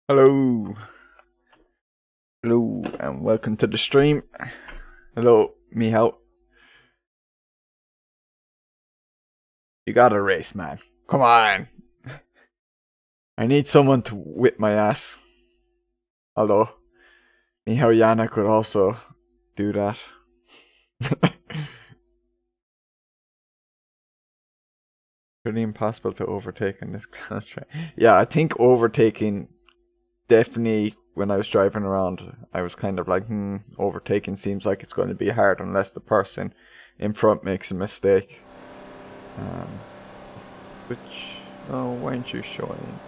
Hello, hello, and welcome to the stream. Hello, Michal. You gotta race, man. Come on. I need someone to whip my ass. Although, Michal Yana could also do that. Pretty impossible to overtake in this contract. Yeah, I think overtaking definitely. When I was driving around, I was kind of like, overtaking seems like it's going to be hard unless the person in front makes a mistake. Which, oh, why aren't you showing?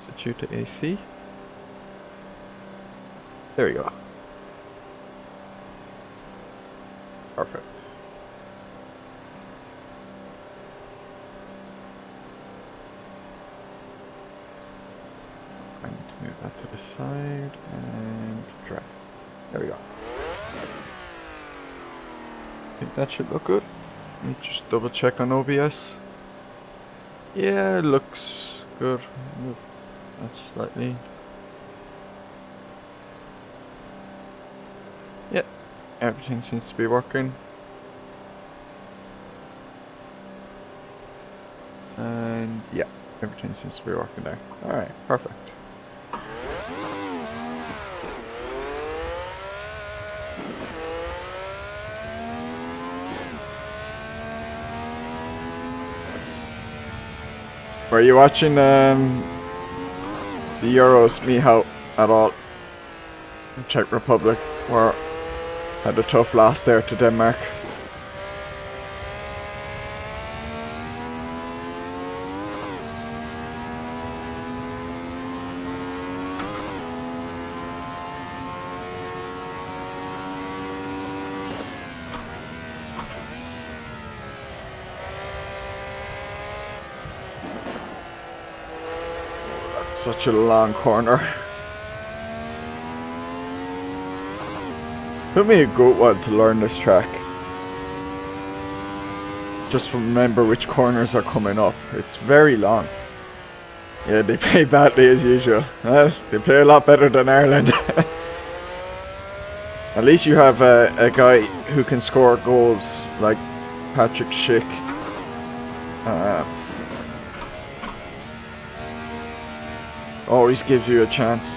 Is it due to AC? There we go. Perfect. I need to move that to the side and drag. There we go. I think that should look good. Let me just double check on OBS. Yeah, it looks good. Move that slightly. Yeah, everything seems to be working. And yeah, everything seems to be working there. Alright, perfect. Were you watching the Euros, Michal, at all? The Czech Republic had a tough loss there to Denmark. Such a long corner. Took me a good while to learn this track. Just remember which corners are coming up. It's very long. Yeah, they play badly as usual. Well, they play a lot better than Ireland. At least you have a guy who can score goals like Patrick Schick. Always gives you a chance.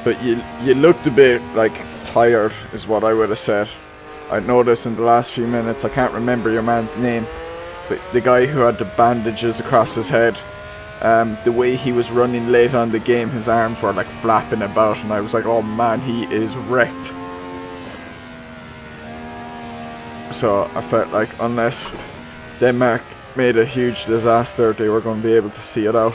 But you looked a bit like tired is what I would have said. I noticed in the last few minutes, I can't remember your man's name, but the guy who had the bandages across his head, the way he was running late on the game, his arms were like flapping about, and I was like, oh man, he is wrecked. So I felt like unless Denmark made a huge disaster, they were going to be able to see it out.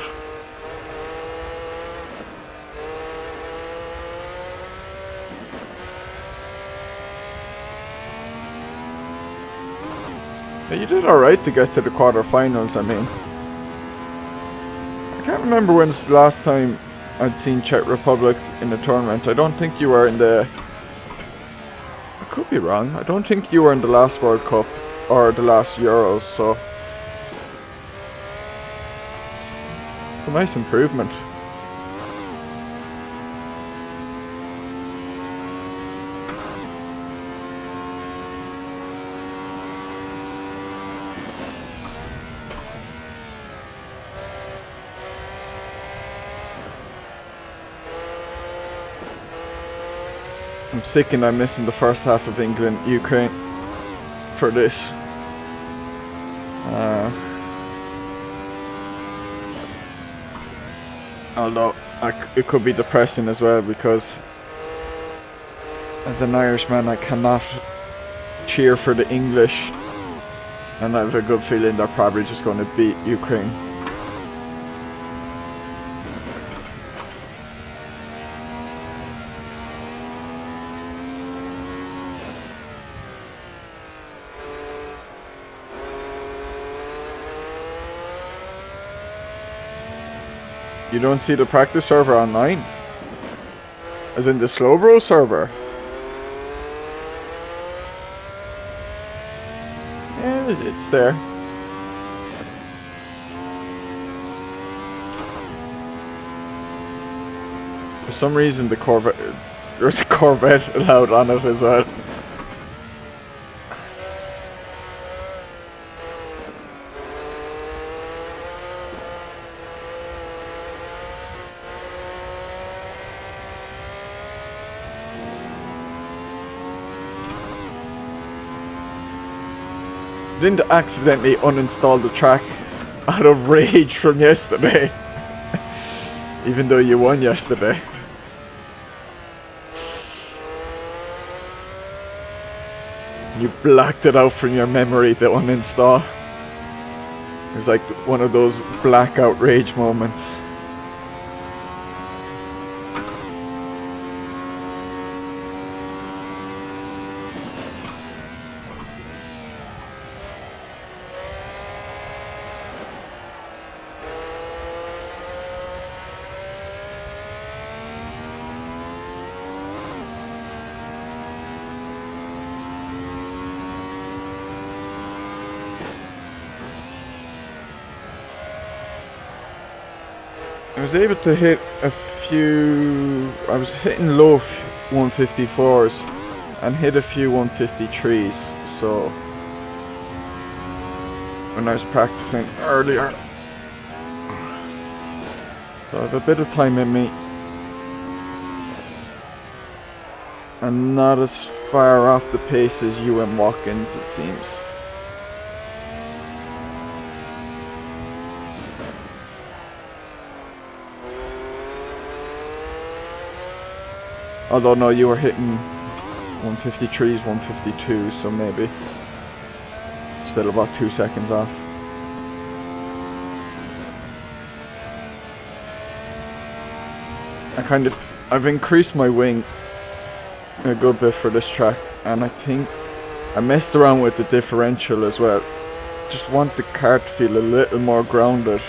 But you did alright to get to the quarterfinals, I mean. I can't remember when's the last time I'd seen Czech Republic in a tournament. I don't think you were in the... Could be wrong. I don't think you were in the last World Cup or the last Euros, so a nice improvement. I'm sick and I'm missing the first half of England-Ukraine for this. Although it could be depressing as well, because as an Irishman I cannot cheer for the English, and I have a good feeling they're probably just going to beat Ukraine. You don't see the practice server online? As in the Slowbro server? It's there. For some reason, the Corvette, there's a Corvette allowed on it as well. Didn't accidentally uninstall the track out of rage from yesterday. Even though you won yesterday. You blacked it out from your memory, the uninstall. It was like one of those blackout rage moments. I was able to hit a few, I was hitting low 154s and hit a few 153s, so when I was practicing earlier, so I have a bit of time in me and not as far off the pace as you and Watkins, it seems. Although no, you were hitting 153s, 152s, so maybe still about 2 seconds off. I've increased my wing a good bit for this track, and I think I messed around with the differential as well. Just want the car to feel a little more grounded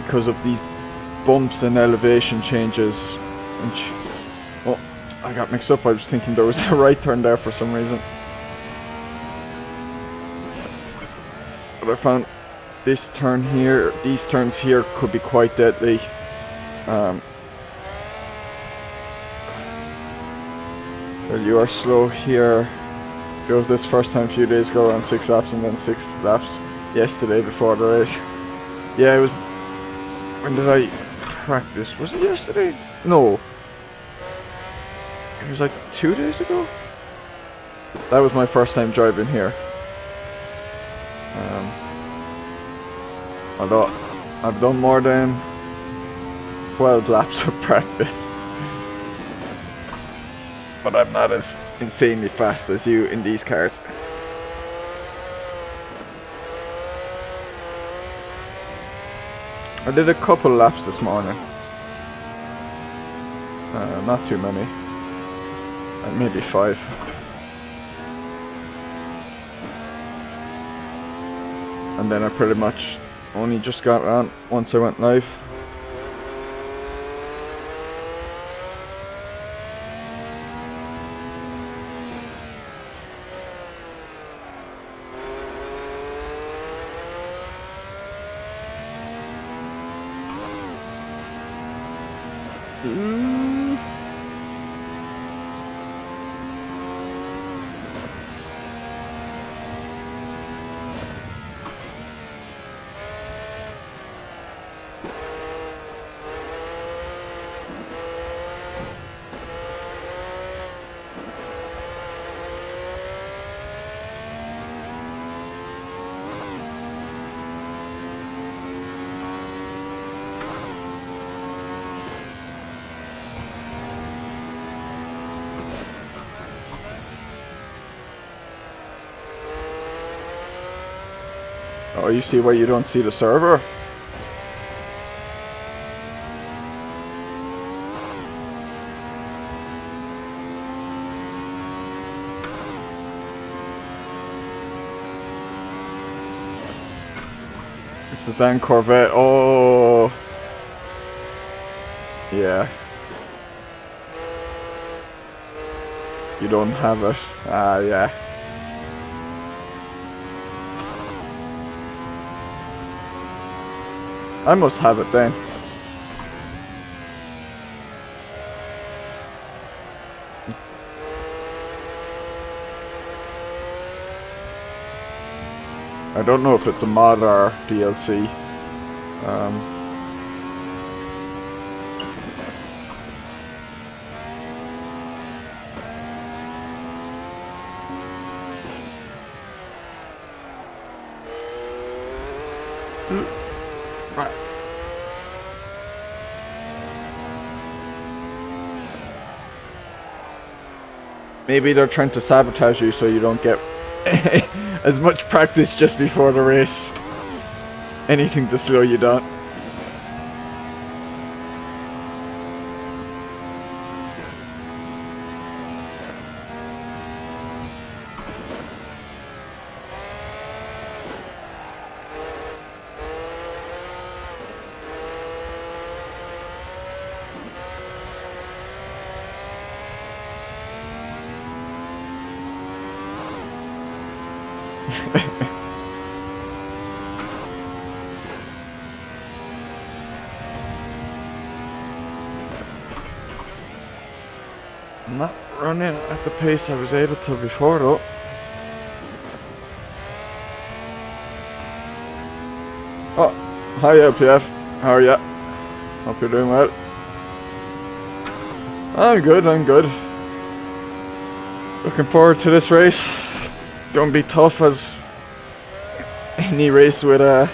because of these bumps and elevation changes. Oh, I got mixed up. I was thinking there was a right turn there for some reason. But I found this turn here, these turns here could be quite deadly. Well, you are slow here. Drove this first time a few days ago, around 6 laps, and then 6 laps yesterday before the race. Yeah, it was. When did I practice? Was it yesterday? No. It was like 2 days ago. That was my first time driving here. Although I've done more than 12 laps of practice. But I'm not as insanely fast as you in these cars. I did a couple laps this morning. Not too many. Maybe 5. And then I pretty much only just got on once I went live. Oh, you see why you don't see the server? It's the damn Corvette. Oh, yeah. You don't have it. Ah, yeah. I must have it then. I don't know if it's a mod or DLC. Right. Maybe they're trying to sabotage you so you don't get as much practice just before the race. Anything to slow you down. I'm not running at the pace I was able to before though. Oh, hi LPF, how are ya? Hope you're doing well. I'm good, I'm good. Looking forward to this race. It's gonna be tough as any race with a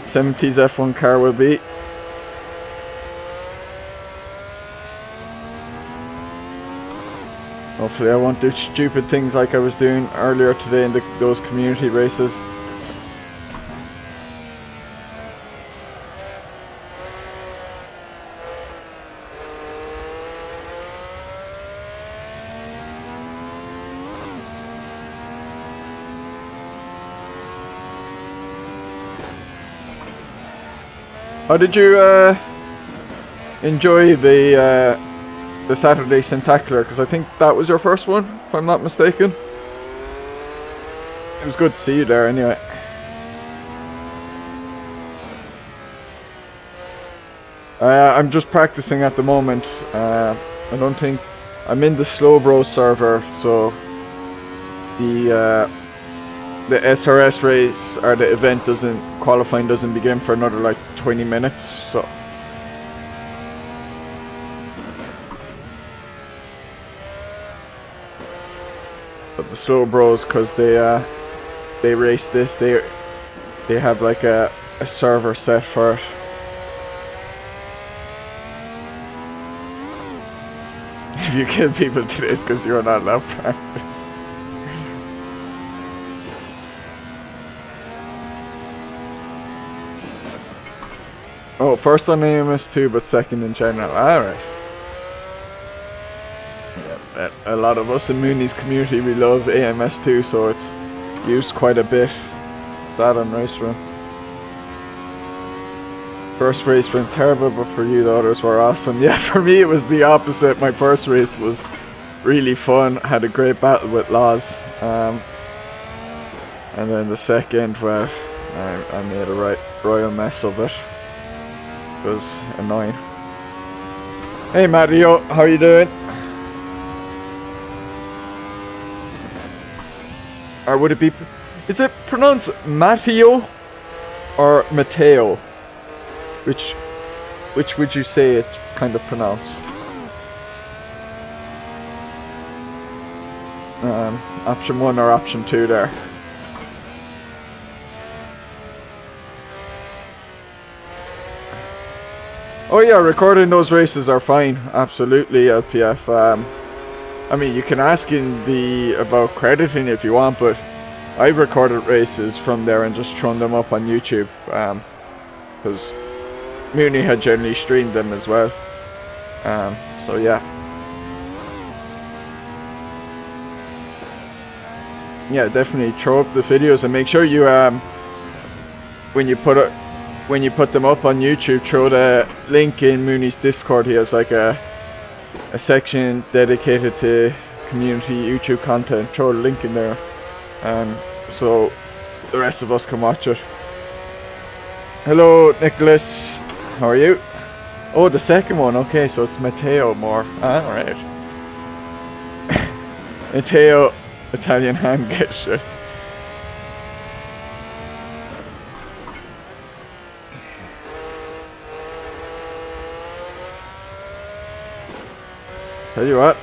70s F1 car will be. Hopefully I won't do stupid things like I was doing earlier today in those community races. How did you enjoy the Saturday Spectacular? Because I think that was your first one, if I'm not mistaken. It was good to see you there anyway. I'm just practicing at the moment. I don't think I'm in the Slow Bro server, so the SRS race or the event qualifying doesn't begin for another like 20 minutes, so but the Slow Bros, because they race this, they have like a server set for it. If you kill people today, it's because you're not allowed practice. Oh, first on AMS2, but second in general. Alright. Yeah, a lot of us in Mooney's community, we love AMS2, so it's used quite a bit. That on race run. First race went terrible, but for you the others were awesome. Yeah, for me it was the opposite. My first race was really fun. Had a great battle with Laws. And then the second, well, I made a royal mess of it. It was annoying. Hey Mario, how you doing? Or would it be... Is it pronounced Matteo or Matteo? Which would you say it's kind of pronounced? Option 1 or option 2 there? Oh yeah, recording those races are fine. Absolutely, LPF. I mean, you can ask about crediting if you want, but I've recorded races from there and just thrown them up on YouTube. Because Mooney had generally streamed them as well. So yeah. Yeah, definitely throw up the videos and make sure you when you put them up on YouTube, throw the link in Mooney's Discord. He has like a section dedicated to community YouTube content, throw a link in there, so the rest of us can watch it. Hello Nicholas, how are you? Oh, the second one, okay, so it's Matteo more. Alright. Matteo, Italian hand gestures. Tell you what,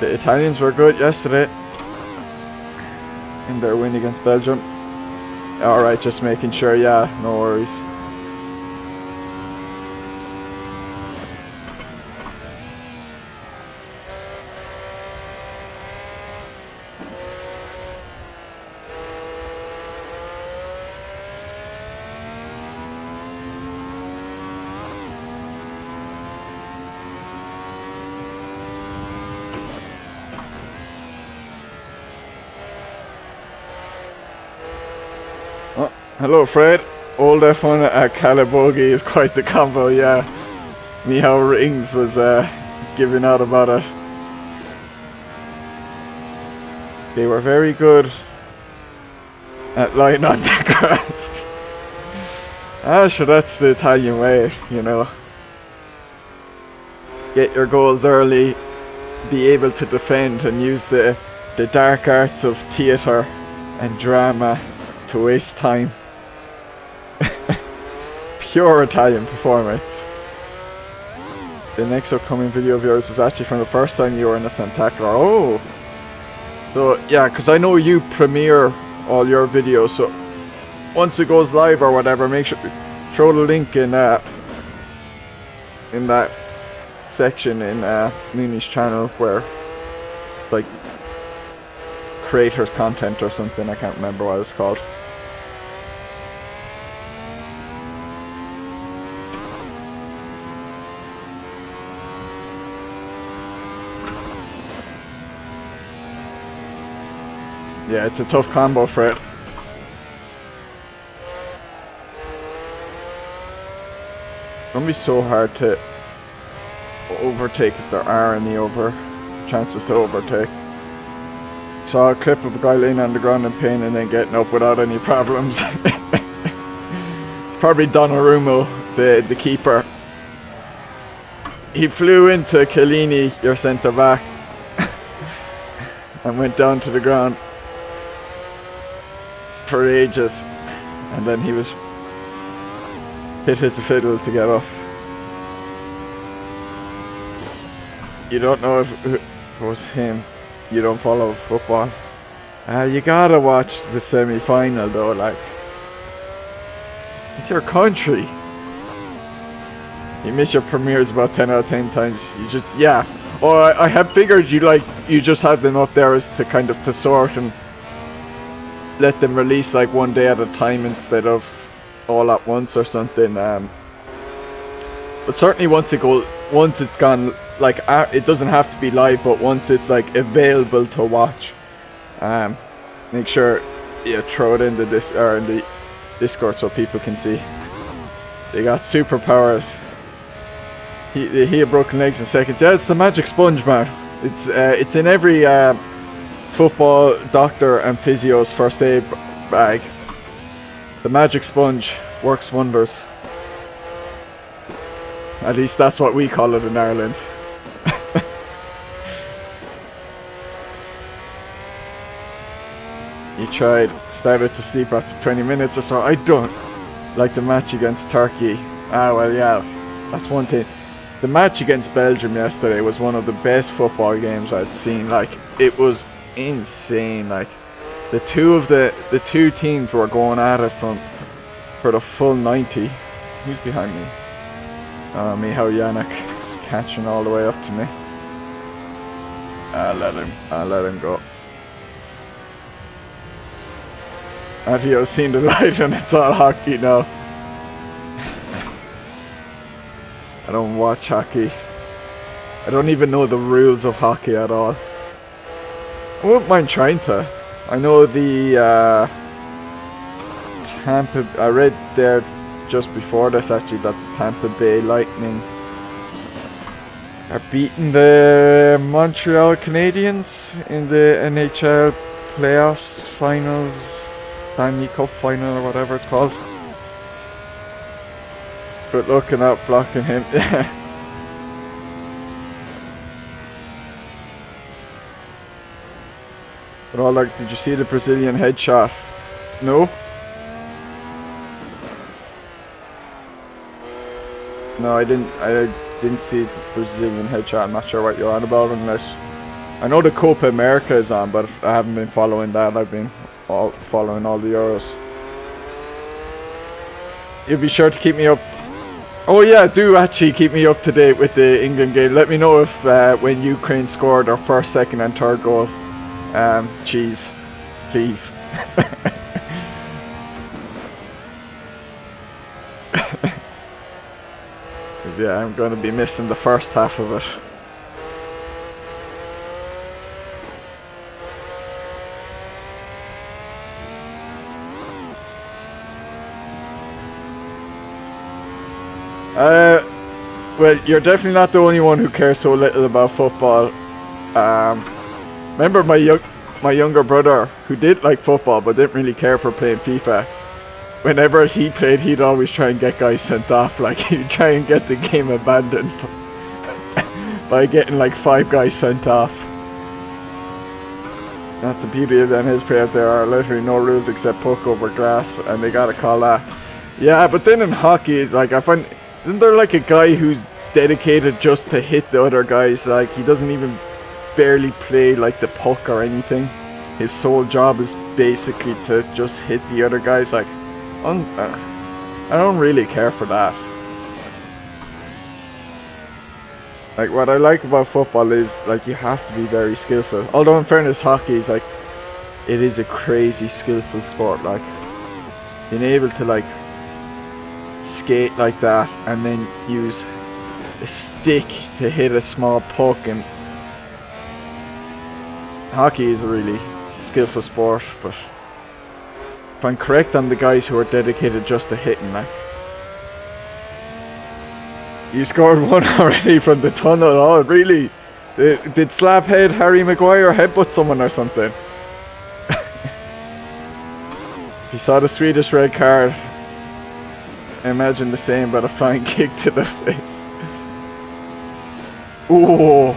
the Italians were good yesterday in their win against Belgium. Alright, just making sure, yeah, no worries. Oh, hello Fred. Old F1 at Calabogie is quite the combo, yeah. Michal Rings was giving out about it. They were very good at lying on the grass. Sure, that's the Italian way, you know. Get your goals early, be able to defend and use the dark arts of theatre and drama to waste time. Pure Italian performance. The next upcoming video of yours is actually from the first time you were in a Santa Clara. Oh! So, yeah, because I know you premiere all your videos, so once it goes live or whatever, make sure throw the link in that section in Mooney's channel where, like, creators content or something, I can't remember what it's called. Yeah, it's a tough combo for it. It's gonna be so hard to overtake if there are any chances to overtake. Saw a clip of a guy laying on the ground in pain and then getting up without any problems. It's probably Donnarumma, the keeper. He flew into Chiellini, your centre back, and went down to the ground for ages, and then he hit his fiddle to get up. You don't know if it was him. You don't follow football. You gotta watch the semi-final though, like, it's your country. You miss your premieres about 10 out of 10 times. You just, yeah. Or I have figured you just have them up there as to kind of to sort and let them release like one day at a time instead of all at once or something. But certainly once it's gone, like, it doesn't have to be live, but once it's like available to watch, make sure you throw it in the Discord so people can see. They got superpowers. He had broken legs in seconds. Yeah, it's the magic sponge, man. It's in every football doctor and physio's first aid bag. The magic sponge works wonders. At least that's what we call it in Ireland. He started to sleep after 20 minutes or so. I don't like the match against Turkey. Well, yeah, that's one thing. The match against Belgium yesterday was one of the best football games I'd seen. Like, it was insane. Like, the two teams were going at it for the full 90. Who's behind me? Michal Yannick is catching all the way up to me. I'll let him go. Adio's seen the light and it's all hockey now. I don't watch hockey. I don't even know the rules of hockey at all. I wouldn't mind trying to. I know the I read there just before this actually that the Tampa Bay Lightning are beating the Montreal Canadiens in the NHL playoffs, finals, Stanley Cup final or whatever it's called. Good looking at blocking him. But all like, did you see the Brazilian headshot? No? No, I didn't see the Brazilian headshot. I'm not sure what you're on about unless... I know the Copa America is on, but I haven't been following that. I've been following all the Euros. You'll be sure to keep me up. Oh yeah, do actually keep me up to date with the England game. Let me know if when Ukraine scored their first, second and third goal. Cheese. Please. Yeah, I'm going to be missing the first half of it. Well, you're definitely not the only one who cares so little about football. Remember my younger brother who did like football but didn't really care for playing FIFA. Whenever he played, he'd always try and get guys sent off. Like, he'd try and get the game abandoned by getting like 5 guys sent off. That's the beauty of them. His players, there are literally no rules except puck over glass, and they gotta call that. Yeah, but then in hockey, it's like, I find, isn't there like a guy who's dedicated just to hit the other guys? Like, he doesn't even barely play like the puck or anything. His sole job is basically to just hit the other guys. Like, I don't really care for that. Like, what I like about football is, like, you have to be very skillful. Although in fairness, hockey is like, it is a crazy skillful sport. Like, being able to like skate like that and then use a stick to hit a small puck, and hockey is a really skillful sport. But if I'm correct on the guys who are dedicated just to hitting, like, you scored one already from the tunnel. Oh, really? Did Slaphead Harry Maguire headbutt someone or something? If you saw the Swedish red card, I imagine the same, but a flying kick to the face. Ooh.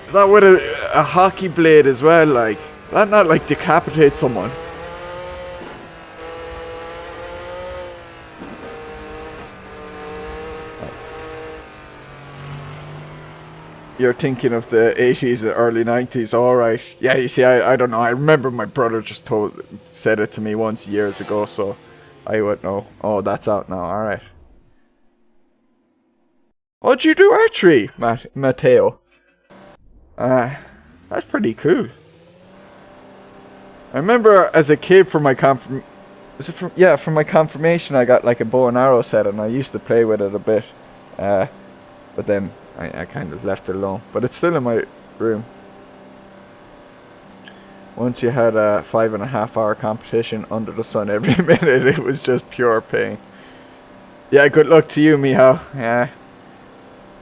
Is that with a hockey blade as well? Like, that not like decapitate someone? You're thinking of the 80s and early 90s, alright. Yeah, you see, I don't know. I remember my brother just said it to me once years ago, so I would know. Oh, that's out now, alright. What'd you do archery, Matteo? That's pretty cool. I remember as a kid for my from my confirmation I got like a bow and arrow set, and I used to play with it a bit. But then I kind of left it alone. But it's still in my room. Once you had a 5.5 hour competition under the sun every minute, it was just pure pain. Yeah, good luck to you, Miho. Yeah.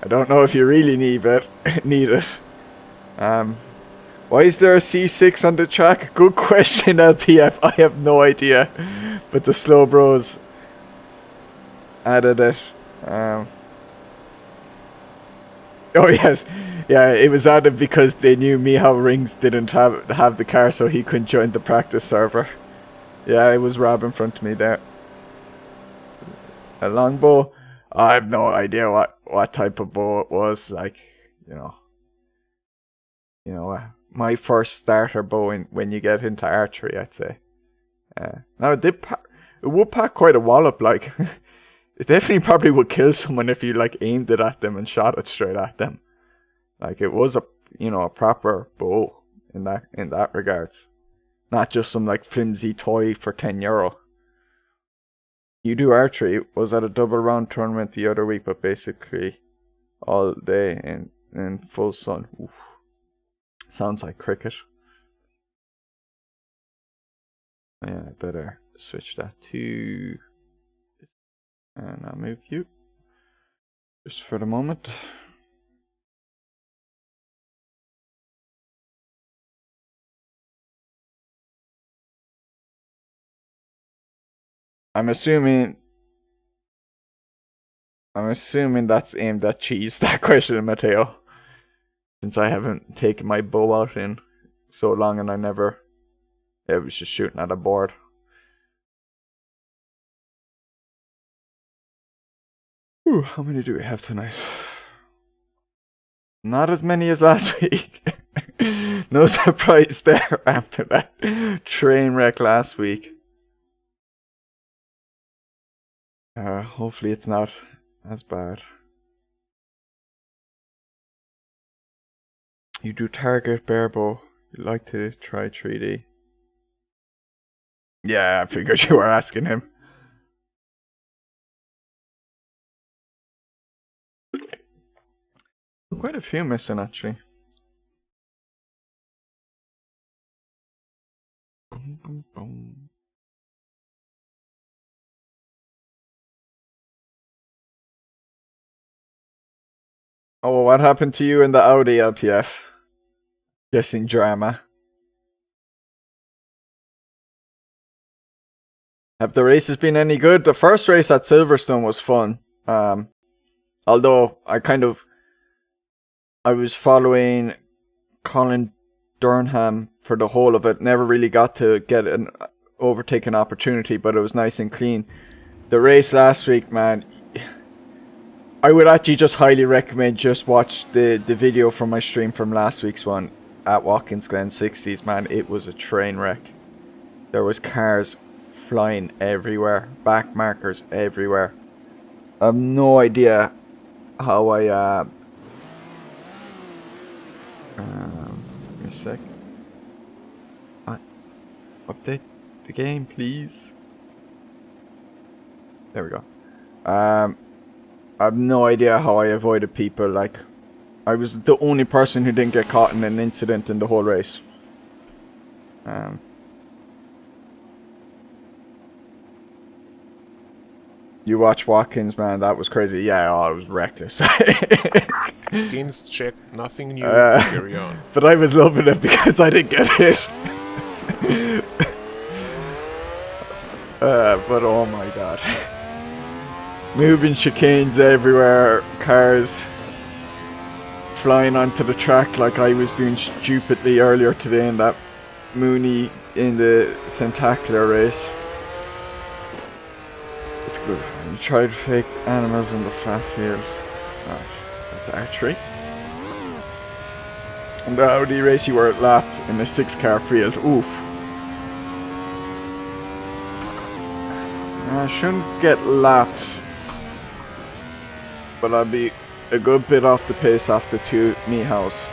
I don't know if you really need it. Why is there a C6 on the track? Good question, LPF. I have no idea. But the slow bros added it. Oh yes, yeah, it was added because they knew Miho Rings didn't have the car, so he couldn't join the practice server. Yeah, it was Rob in front of me there. A longbow? I have no idea what type of bow it was. Like, you know, my first starter bow when you get into archery, I'd say. Now it would pack quite a wallop. Like, it definitely probably would kill someone if you like aimed it at them and shot it straight at them. Like, it was a proper bow in that regards, not just some like flimsy toy for €10. You do archery. Was at a double round tournament the other week, but basically all day in full sun. Oof. Sounds like cricket. Yeah, I better switch that to And I'll move you just for the moment. I'm assuming that's aimed at cheese, that question, Matteo. Since I haven't taken my bow out in so long and it was just shooting at a board. Ooh, how many do we have tonight? Not as many as last week. No surprise there after that train wreck last week. Hopefully it's not as bad. You do target barebow. You'd like to try 3D. Yeah, I figured you were asking him. Quite a few missing, actually. Oh, what happened to you in the Audi LPF? Guessing drama. Have the races been any good? The first race at Silverstone was fun. Although I was following Colin Durham for the whole of it. Never really got to get an overtaking opportunity, but it was nice and clean. The race last week, man, I would actually just highly recommend just watch the video from my stream from last week's one at Watkins Glen 60s, man. It was a train wreck. There was cars flying everywhere, back markers everywhere. I have no idea how I give me a sec. Update the game, please. There we go. I have no idea how I avoided people. Like, I was the only person who didn't get caught in an incident in the whole race. You watch Watkins, man, that was crazy. Yeah, I was reckless. Skins check, nothing new, carry on. But I was loving it because I didn't get hit. But oh my god. Moving chicanes everywhere, cars flying onto the track like I was doing stupidly earlier today in that Mooney in the Centacular race. It's good. You tried fake animals in the flat field. Oh, that's archery. And the Audi race you were lapped in a 6-car field. Oof. I shouldn't get lapped, but I'll be a good bit off the pace after 2 Nihaus.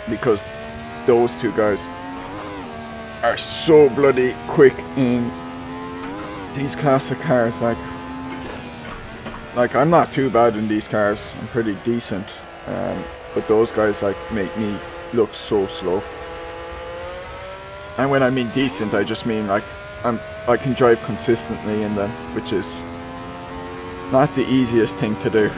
Because those 2 guys are so bloody quick in these classic cars. Like I'm not too bad in these cars. I'm pretty decent, but those guys like make me look so slow. And when I mean decent, I just mean like I can drive consistently in them, which is not the easiest thing to do.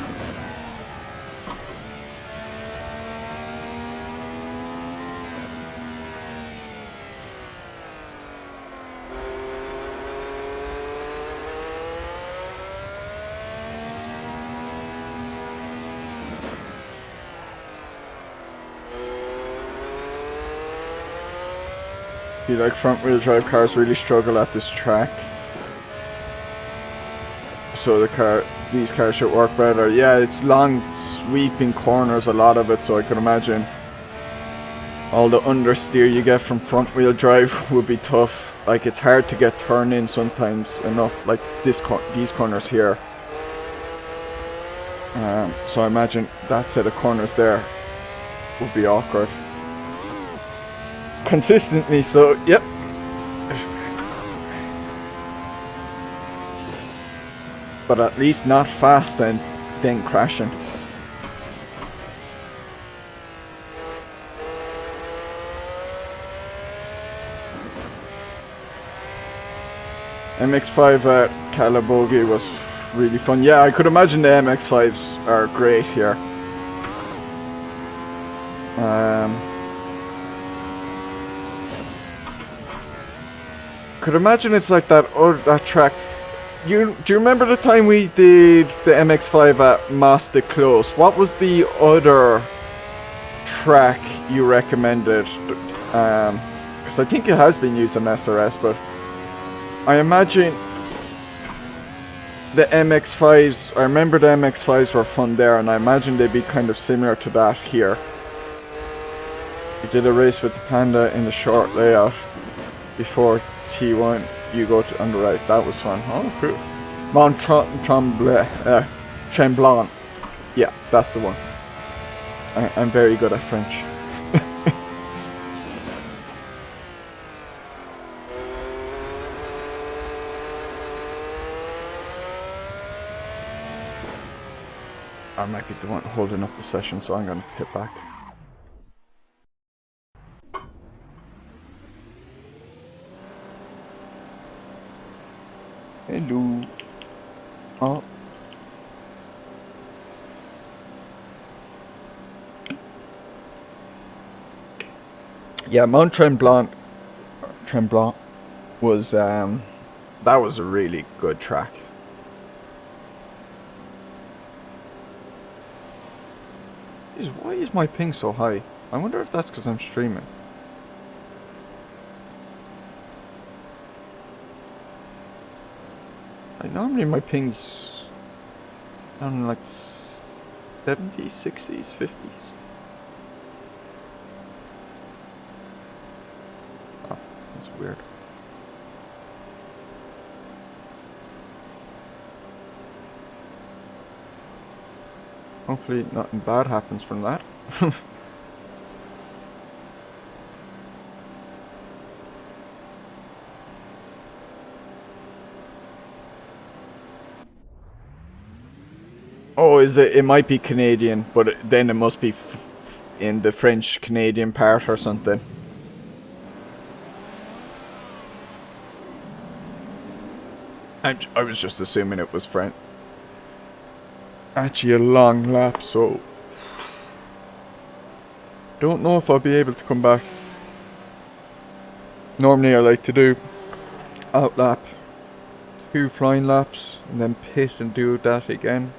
I feel like front wheel drive cars really struggle at this track, so these cars should work better. Yeah, it's long sweeping corners, a lot of it, so I can imagine all the understeer you get from front wheel drive would be tough. Like, it's hard to get turn in sometimes enough, like these corners here. So I imagine that set of corners there would be awkward consistently, so yep. But at least not fast and then crashing. MX-5 at Calabogie was really fun. Yeah, I could imagine the MX-5s are great here. Could imagine it's like that track. Do you remember the time we did the MX-5 at Master Close? What was the other track you recommended? Because I think it has been used on SRS, but I imagine the MX-5s, I remember the MX-5s were fun there, and I imagine they'd be kind of similar to that here. We did a race with the Panda in the short layout before T1. You go to on the right. That was fun. Oh, cool. Mont Tremblant. Yeah, that's the one. I'm very good at French. I might be the one holding up the session, so I'm gonna hit back. Hello. Oh. Yeah, Mont Tremblant was that was a really good track. Why is my ping so high? I wonder if that's because I'm streaming. Like normally my ping's down in like 70s, 60s, 50s. Oh, that's weird. Hopefully nothing bad happens from that. Oh, is it? It might be Canadian, but then it must be in the French-Canadian part or something. I was just assuming it was French. Actually, a long lap, so don't know if I'll be able to come back. Normally, I like to do out lap, 2 flying laps, and then pit and do that again.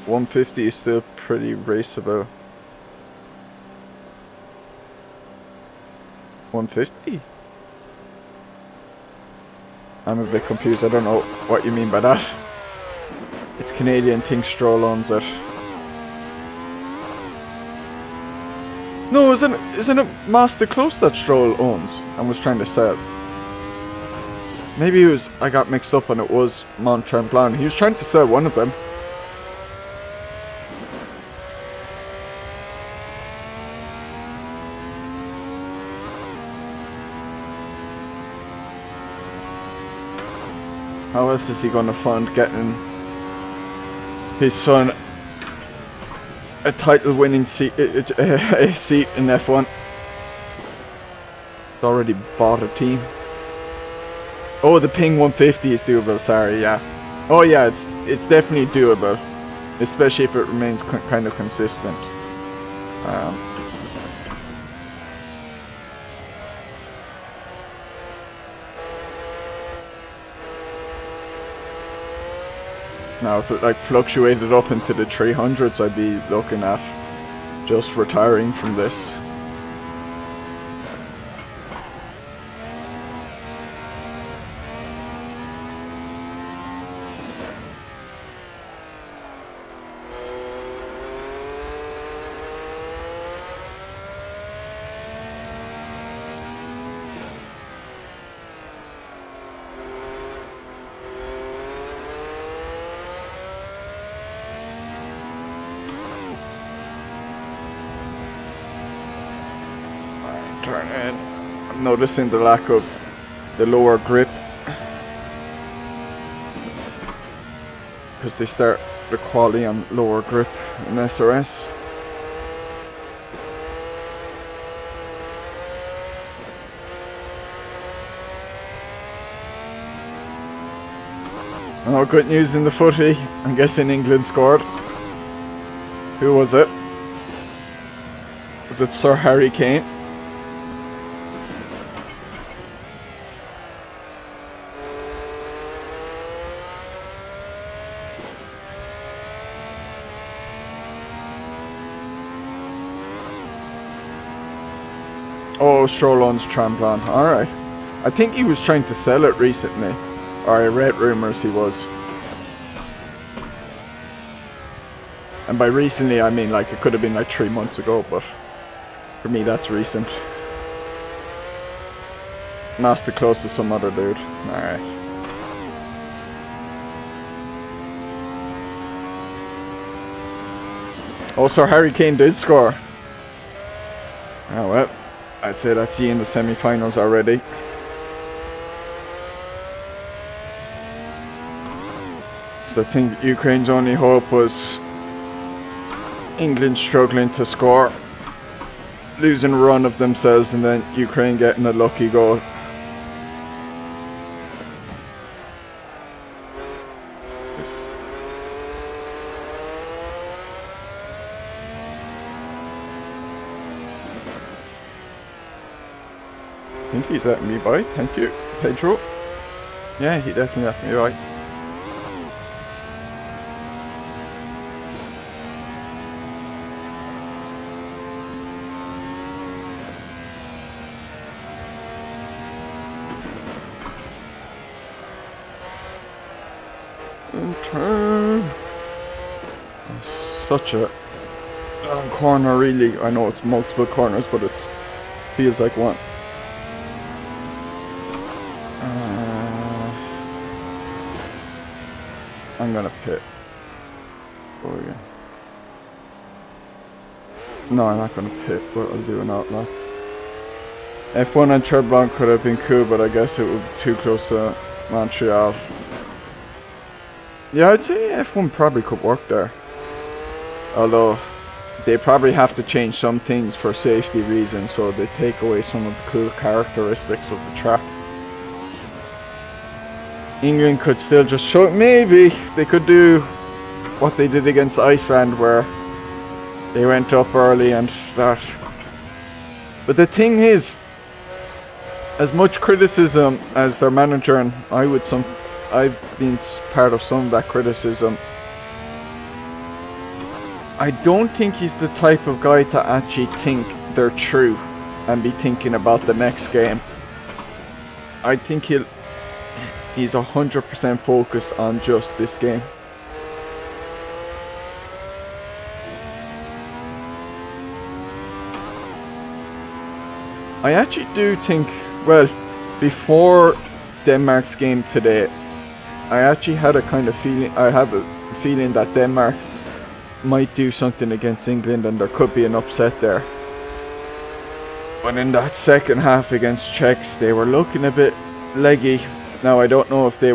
.150 is still pretty raceable. 150? I'm a bit confused. I don't know what you mean by that. It's Canadian. Think Stroll owns it. No, isn't it Master Close that Stroll owns and was trying to sell? Maybe it was. I got mixed up and it was Mont Tremblant. He was trying to sell one of them. How else is he gonna fund getting his son a title-winning seat, a seat in F1? He's already bought a team. Oh, the Ping 150 is doable. Sorry, yeah. Oh yeah, it's definitely doable, especially if it remains kind of consistent. Now, if it like fluctuated up into the 300s, I'd be looking at just retiring from this. I'm noticing the lack of the lower grip because they start the quality on lower grip in SRS. Oh, good news in the footy. I'm guessing England scored. Who was it? Was it Sir Harry Kane? Oh, Strollon's Tramplon. Alright. I think he was trying to sell it recently. Or I read rumours he was. And by recently I mean like it could have been like 3 months ago, but for me that's recent. Master close to some other dude. Alright. Oh, so Harry Kane did score. Oh well, I'd say that's you in the semi-finals already. So I think Ukraine's only hope was England struggling to score, losing a run of themselves, and then Ukraine getting a lucky goal. I think he's letting me by, thank you, Pedro. Yeah, he definitely let me by. And turn. Such a long corner, really. I know it's multiple corners, but it feels like one. I'm gonna pit. Go again. No, I'm not gonna pit, but I'll do an outlaw. F1 and Treblanc could have been cool, but I guess it would be too close to Montreal. Yeah, I'd say F1 probably could work there. Although, they probably have to change some things for safety reasons, so they take away some of the cool characteristics of the track. England could still just show, maybe they could do what they did against Iceland, where they went up early and that. But the thing is, as much criticism as their manager, and I've been part of some of that criticism, I don't think he's the type of guy to actually think they're true and be thinking about the next game. I think he's 100% focused on just this game. I actually do think, well, before Denmark's game today, I actually had a kind of feeling, I have a feeling that Denmark might do something against England and there could be an upset there. But in that second half against Czechs, they were looking a bit leggy. Now I don't know if they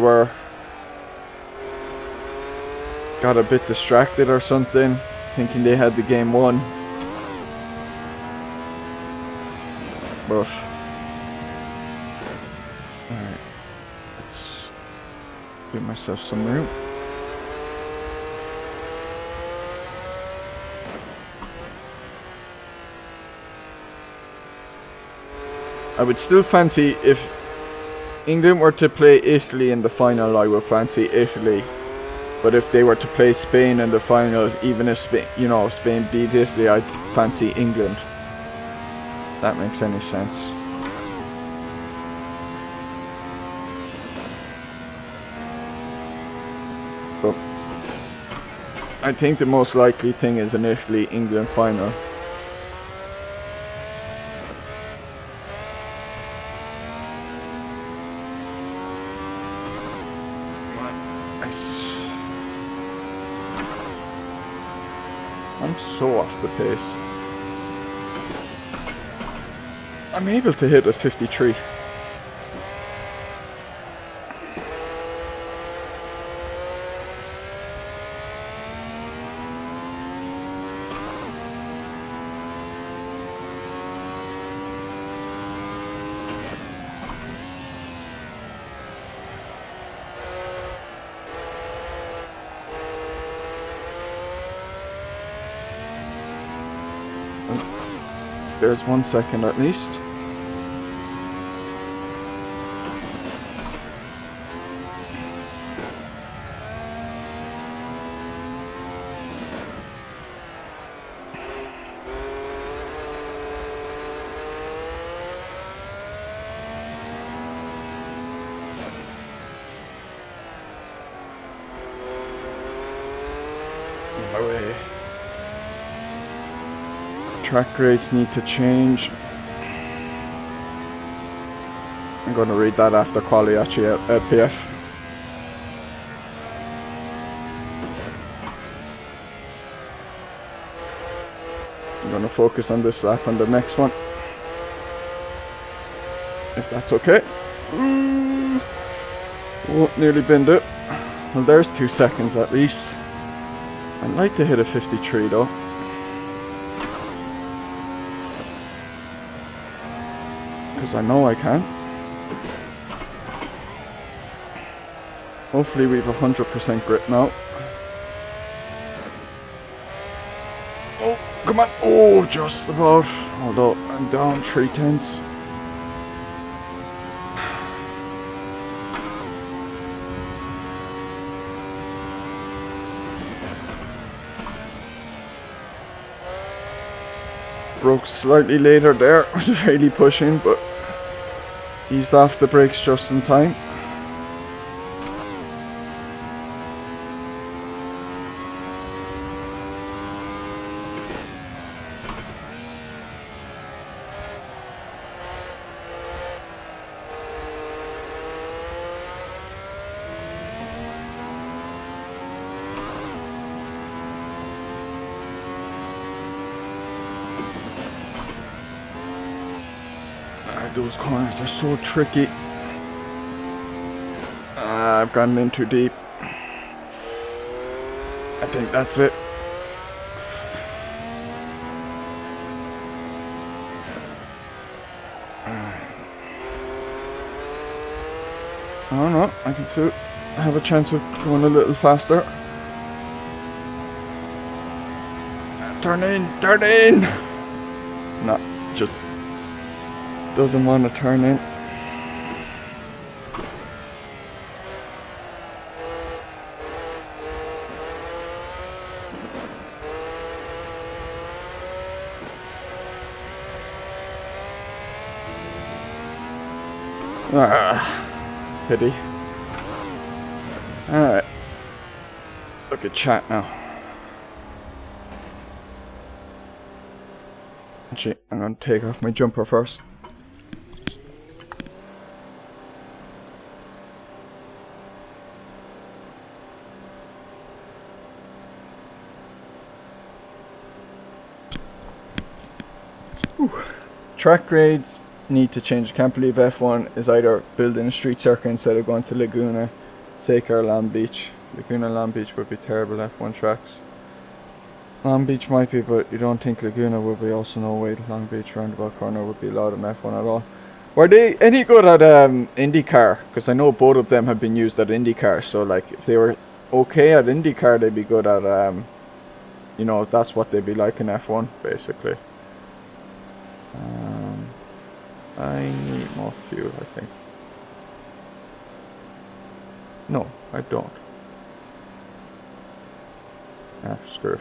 got a bit distracted or something, thinking they had the game won. But alright, let's give myself some room. I would still fancy, if England were to play Italy in the final, I would fancy Italy. But if they were to play Spain in the final, even if Spain beat Italy, I'd fancy England. If that makes any sense. But I think the most likely thing is an Italy-England final. I'm so off the pace. I'm able to hit a 53. there's 1 second at least. My way. Track grades need to change. I'm going to read that after quali actually at PF. I'm going to focus on this lap and the next one, if that's okay. Oh, nearly binned it. Well, there's 2 seconds at least. I'd like to hit a 53 though. Because I know I can. Hopefully we've 100% grip now. Oh, come on. Oh, just about. Although I'm down 3/10. Broke slightly later there. I was really pushing, but eased off the brakes just in time. Those corners are so tricky. I've gone in too deep. I think that's it. I don't know. I can still have a chance of going a little faster. Turn in! Turn in! No, just doesn't want to turn in. Pity. Alright. Look at chat now. Actually, I'm going to take off my jumper first. Track grades need to change. Can't believe F1 is either building a street circuit instead of going to Laguna, Seca or Long Beach. Laguna, Long Beach would be terrible F1 tracks. Long Beach might be, but you don't think Laguna would be. Also no way Long Beach roundabout corner would be allowed in F1 at all. Were they any good at IndyCar? Because I know both of them have been used at IndyCar, so like if they were okay at IndyCar, they'd be good at you know, that's what they'd be like in F1 basically. I need more fuel, I think. No, I don't. Ah, screw it.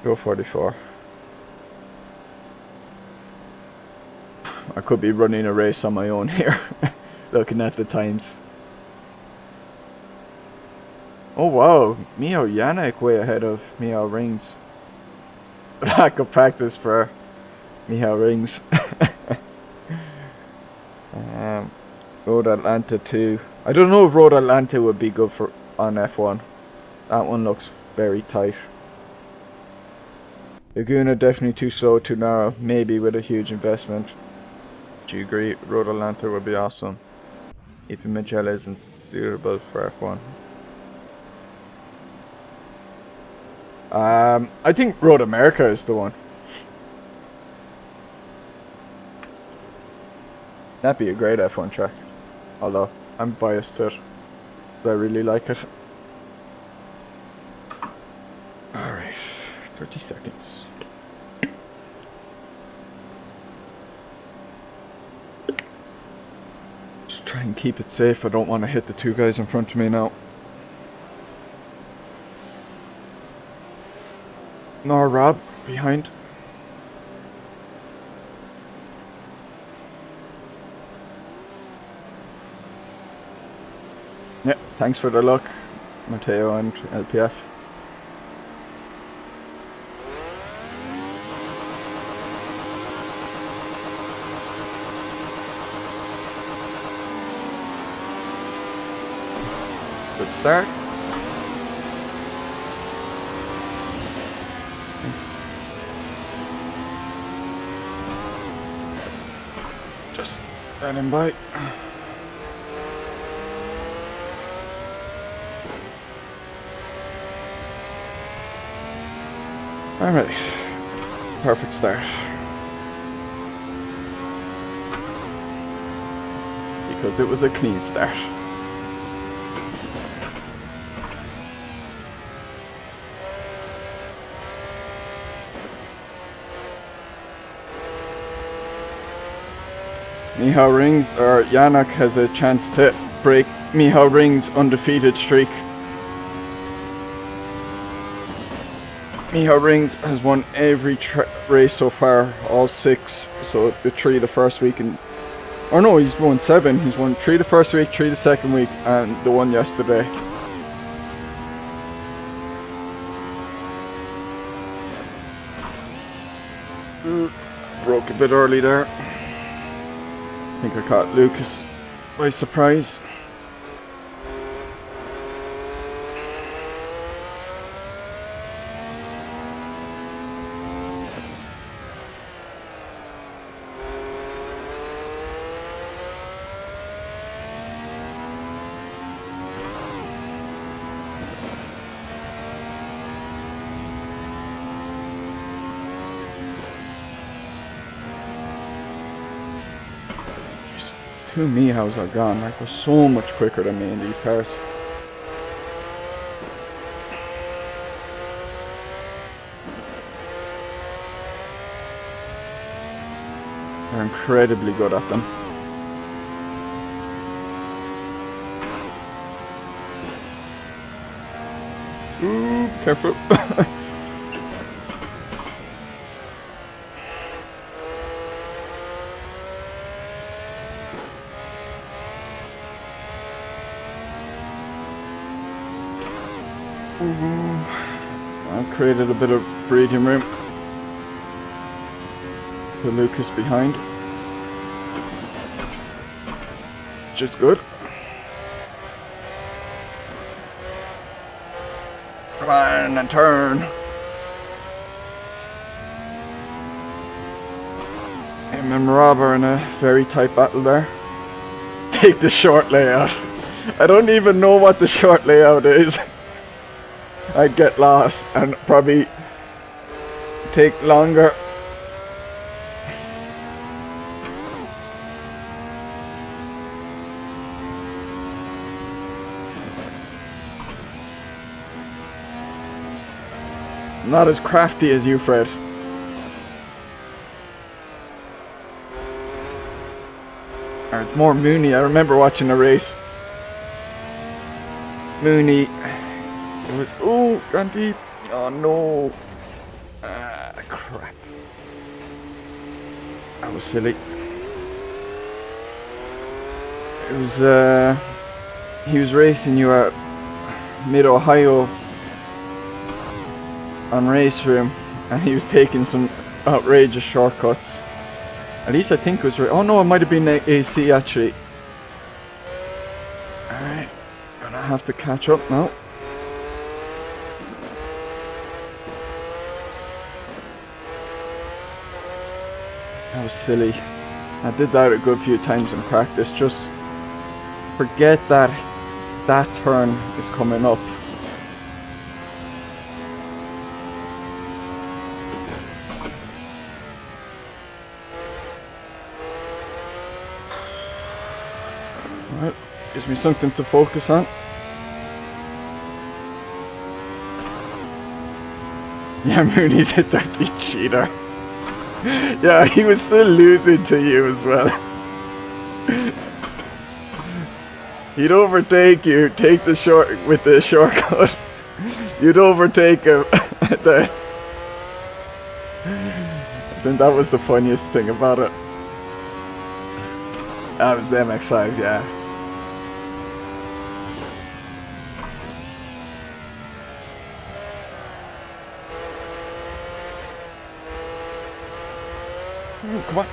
Go 44. I could be running a race on my own here, looking at the times. Oh wow, Miho Yannick way ahead of Miho Rings. Lack of practice for Miho Rings. Road Atlanta 2. I don't know if Road Atlanta would be good for on F1. That one looks very tight. Laguna definitely too slow, too narrow. Maybe with a huge investment. Do you agree? Road Atlanta would be awesome. Even Magella isn't suitable for F1. I think Road America is the one. That'd be a great F1 track. Although, I'm biased to it. I really like it. Alright, 30 seconds. Just try and keep it safe. I don't want to hit the two guys in front of me now. Nor Rob behind. Yeah, thanks for the luck, Matteo and LPF. Good start. Just let him by. Alright, perfect start. Because it was a clean start. Michał Ring's, or Yannick, has a chance to break Michał Ring's undefeated streak. Michał Rings has won every race so far, all 6. So the 3 the first week, and or no, he's won 7. He's won 3 the first week, 3 the second week, and the one yesterday. Broke a bit early there. I think I caught Lucas by surprise. Two Michals are gone. Like, they're so much quicker than me in these cars. They're incredibly good at them. Ooh, careful. I created a bit of breathing room. Put Lucas behind, which is good. Come on and turn. Him and Rob are in a very tight battle there. Take the short layout. I don't even know what the short layout is. I'd get lost and probably take longer. I'm not as crafty as you, Fred. Or it's more Mooney. I remember watching a race. Mooney. It was, oh, gone deep. Oh no. Ah, crap. That was silly. It was, he was racing you at mid-Ohio on race room, and he was taking some outrageous shortcuts. At least I think it was right. Oh no, it might have been AC actually. Alright, gonna have to catch up now. That was silly. I did that a good few times in practice. Just forget that that turn is coming up. Well, gives me something to focus on. Yeah, Mooney's a dirty cheater. Yeah, he was still losing to you as well. He'd overtake you, take the short with the shortcut. You'd overtake him. Then I think that was the funniest thing about it. That was the MX-5, yeah. Oh, come on.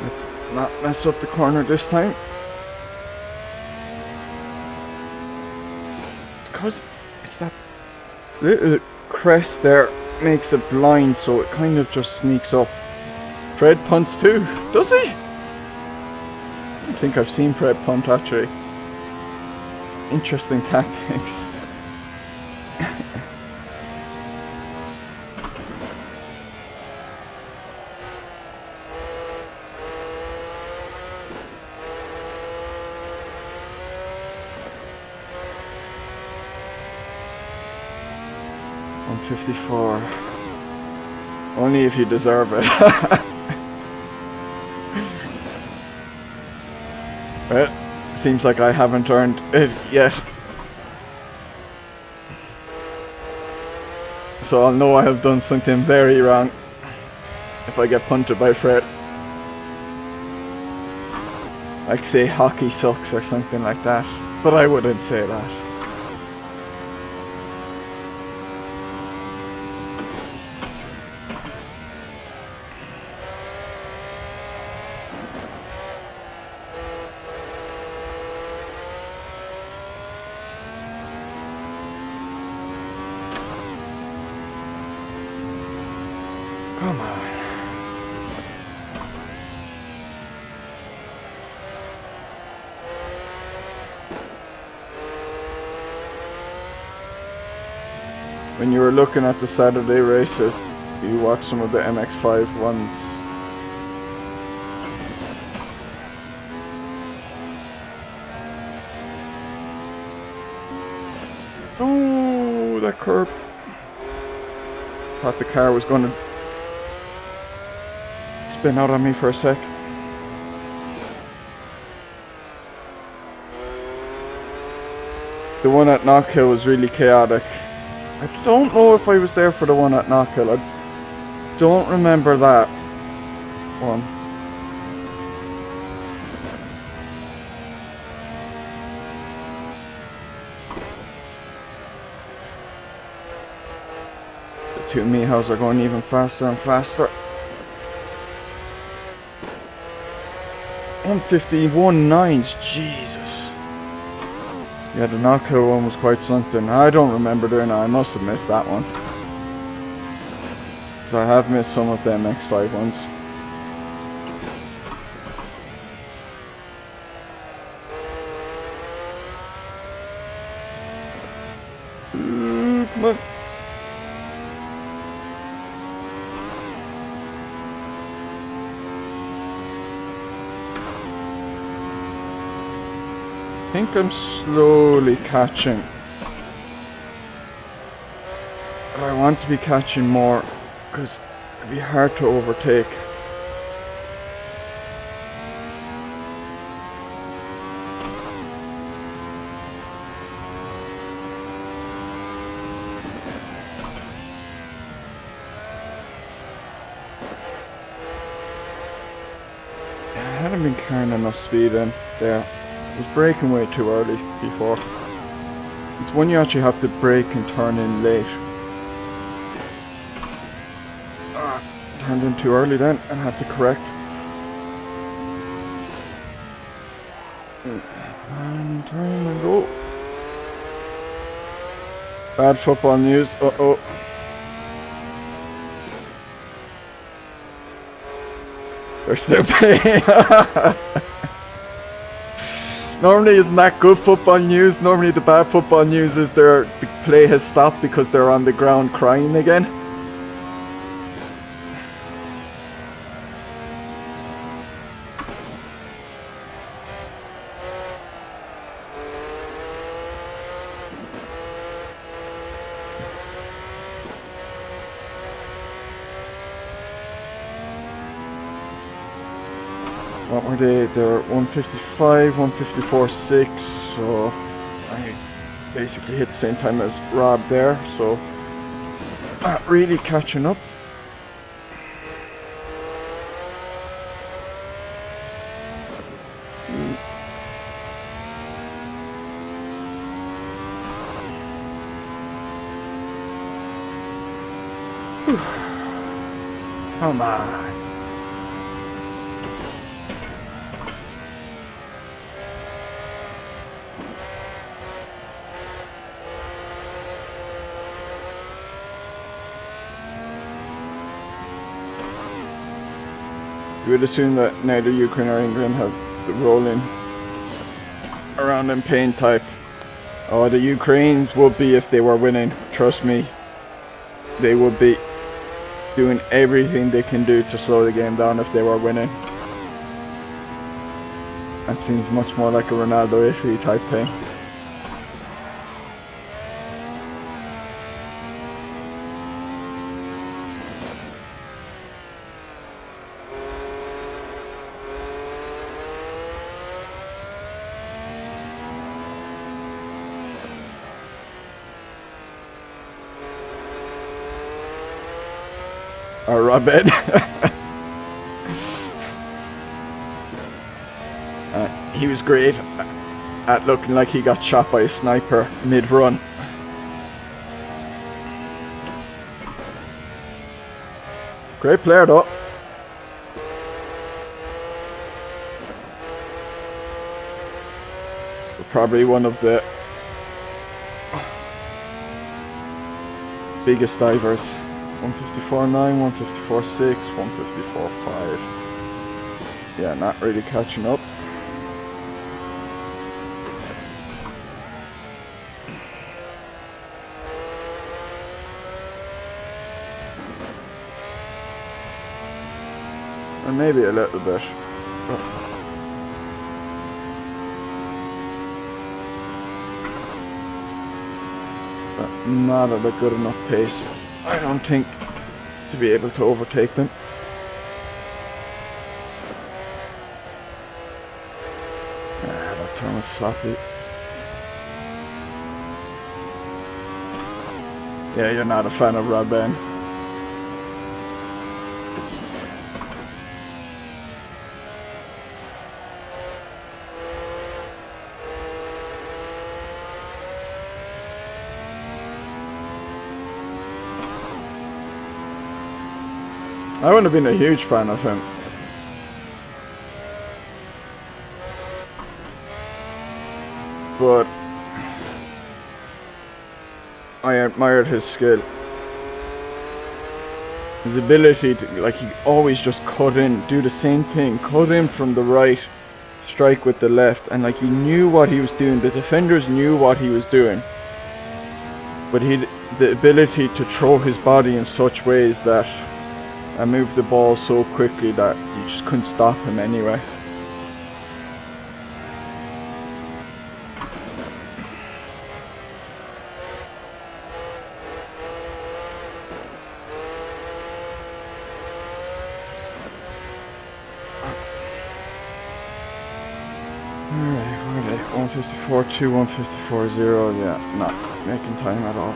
Let's not mess up the corner this time. It's because it's that little crest there makes it blind, so it kind of just sneaks up. Fred punts too, does he? I don't think I've seen Fred punt actually. Interesting tactics. On 54. Only if you deserve it. Well, seems like I haven't earned it yet. So I'll know I have done something very wrong if I get punted by Fred. Like say hockey sucks or something like that. But I wouldn't say that. Come on. When you were looking at the Saturday races, you watched some of the MX-5 ones. Oh, that curb. Thought the car was going to spin out on me for a sec. The one at Knockhill was really chaotic. I don't know if I was there for the one at Knockhill. I don't remember that one. The two Mihas are going even faster and faster. 151.9s, Jesus. Yeah, the Knockhill one was quite something. I don't remember doing it. I must have missed that one. Because I have missed some of the MX-5 ones. Come on. I think I'm slowly catching. But I want to be catching more because it'd be hard to overtake. I hadn't been carrying enough speed in there. I was braking way too early before. It's when you actually have to brake and turn in late. Turned in too early then and had to correct. And turn and go. Bad football news. Uh-oh. They're still playing. Normally isn't that good football news. Normally the bad football news is the play has stopped because they're on the ground crying again. What were they? They were 155, 154.6, so I basically hit the same time as Rob there, so not really catching up. Come on. You would assume that neither Ukraine or England have the rolling around in pain type. Oh, the Ukrainians would be if they were winning. Trust me. They would be doing everything they can do to slow the game down if they were winning. That seems much more like a Ronaldo Italy type thing. Or Robin. He was great at looking like he got shot by a sniper mid-run. Great player though. Probably one of the biggest divers. 154.9, 154.6, 154.5. Yeah, not really catching up. Or maybe a little bit. But not at a good enough pace, I don't think, to be able to overtake them. That turn was sloppy. Yeah, you're not a fan of Rob Ben. I wouldn't have been a huge fan of him. But I admired his skill. His ability to, like, he always just cut in, do the same thing, cut in from the right, strike with the left, and like he knew what he was doing. The defenders knew what he was doing. But he had the ability to throw his body in such ways that and move the ball so quickly that you just couldn't stop him anyway. Alright, where are they? 154.2, 154.0, yeah, not making time at all.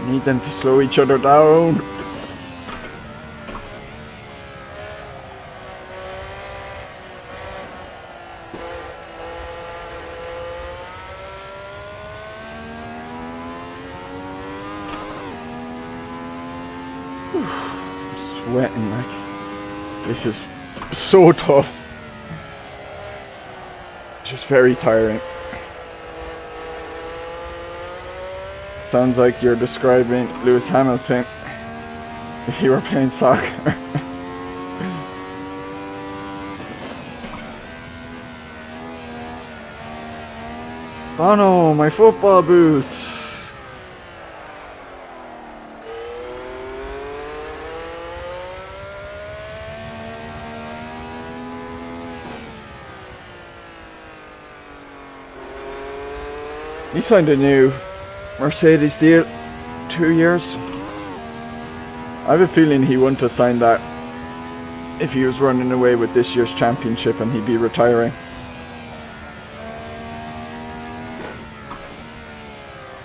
Need them to slow each other down. I'm sweating like this is so tough. Just very tiring. Sounds like you're describing Lewis Hamilton if he were playing soccer. Oh no, my football boots! He signed a new Mercedes deal, 2 years. I have a feeling he wouldn't have signed that if he was running away with this year's championship and he'd be retiring.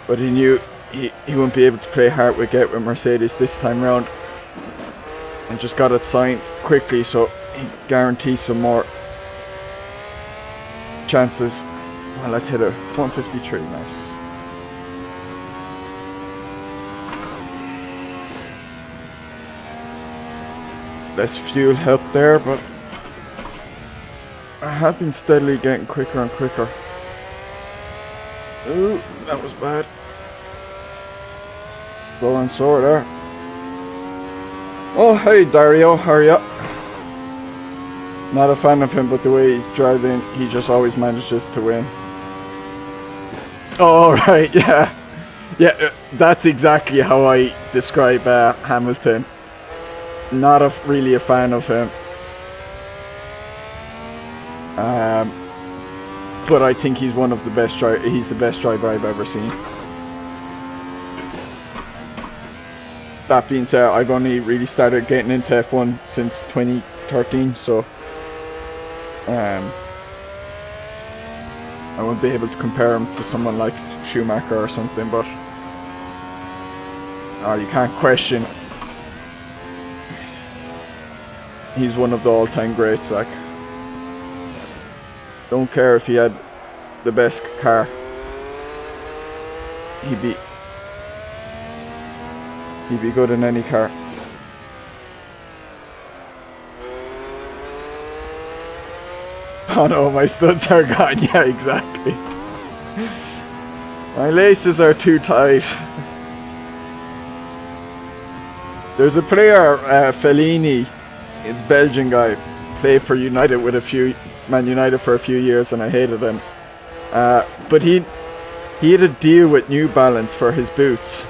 But he knew he wouldn't be able to play hard with Mercedes this time round, and just got it signed quickly so he guarantees some more chances. Well, let's hit a 153, nice. Less fuel help there, but I have been steadily getting quicker and quicker. Ooh, that was bad. Slow and slower there. Oh, hey Dario, hurry up. Not a fan of him, but the way he's driving, he just always manages to win. Oh, right, yeah. Yeah, that's exactly how I describe Hamilton. Not really a fan of him. But I think he's one of the best he's the best driver I've ever seen. That being said, I've only really started getting into F1 since 2013, so I won't be able to compare him to someone like Schumacher or something, but you can't question. He's one of the all-time greats. Like, don't care if he had the best car, he'd be good in any car. Oh no, my studs are gone. Yeah, exactly. My laces are too tight. There's a player, Fellini, a Belgian guy, played for United with Man United for a few years, and I hated him. But he had a deal with New Balance for his boots,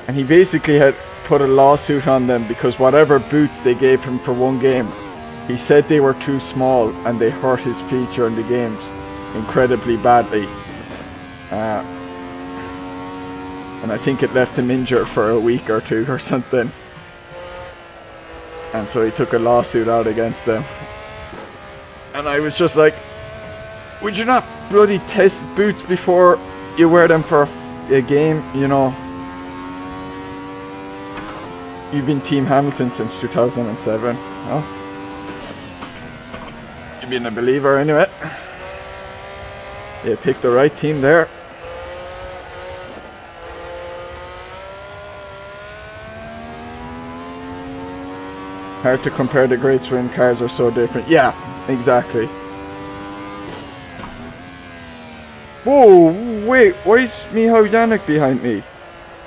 and he basically had put a lawsuit on them because whatever boots they gave him for one game, he said they were too small and they hurt his feet during the games incredibly badly. And I think it left him injured for a week or two or something. And so he took a lawsuit out against them. And I was just like, would you not bloody test boots before you wear them for a game, you know? You've been Team Hamilton since 2007. Well, you've been a believer anyway. You picked the right team there. Hard to compare the greats when cars are so different. Yeah, exactly. Whoa, wait, why is Michał Janek behind me?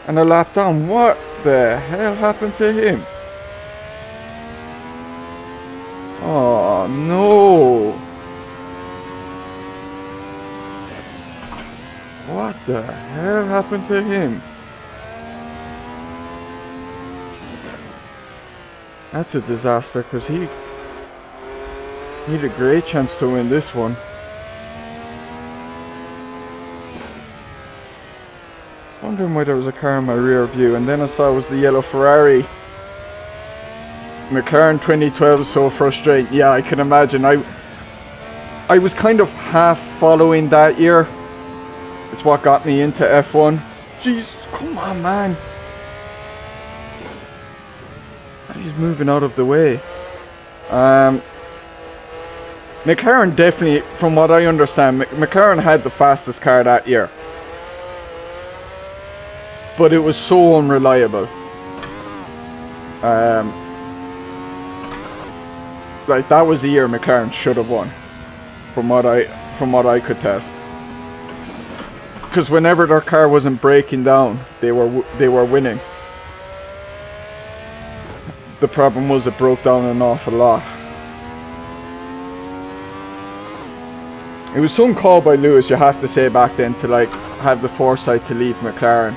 And a lap down, what the hell happened to him? Oh no! What the hell happened to him? That's a disaster, because he had a great chance to win this one. Wondering why there was a car in my rear view, and then I saw it was the yellow Ferrari. McLaren 2012 is so frustrating. Yeah, I can imagine. I was kind of half following that year. It's what got me into F1. Jeez, come on, man. He's moving out of the way. McLaren definitely, from what I understand, McLaren had the fastest car that year. But it was so unreliable. Like, that was the year McLaren should have won, from what I could tell. Because whenever their car wasn't breaking down, they were winning. The problem was it broke down an awful lot. It was some call by Lewis, you have to say, back then, to like have the foresight to leave McLaren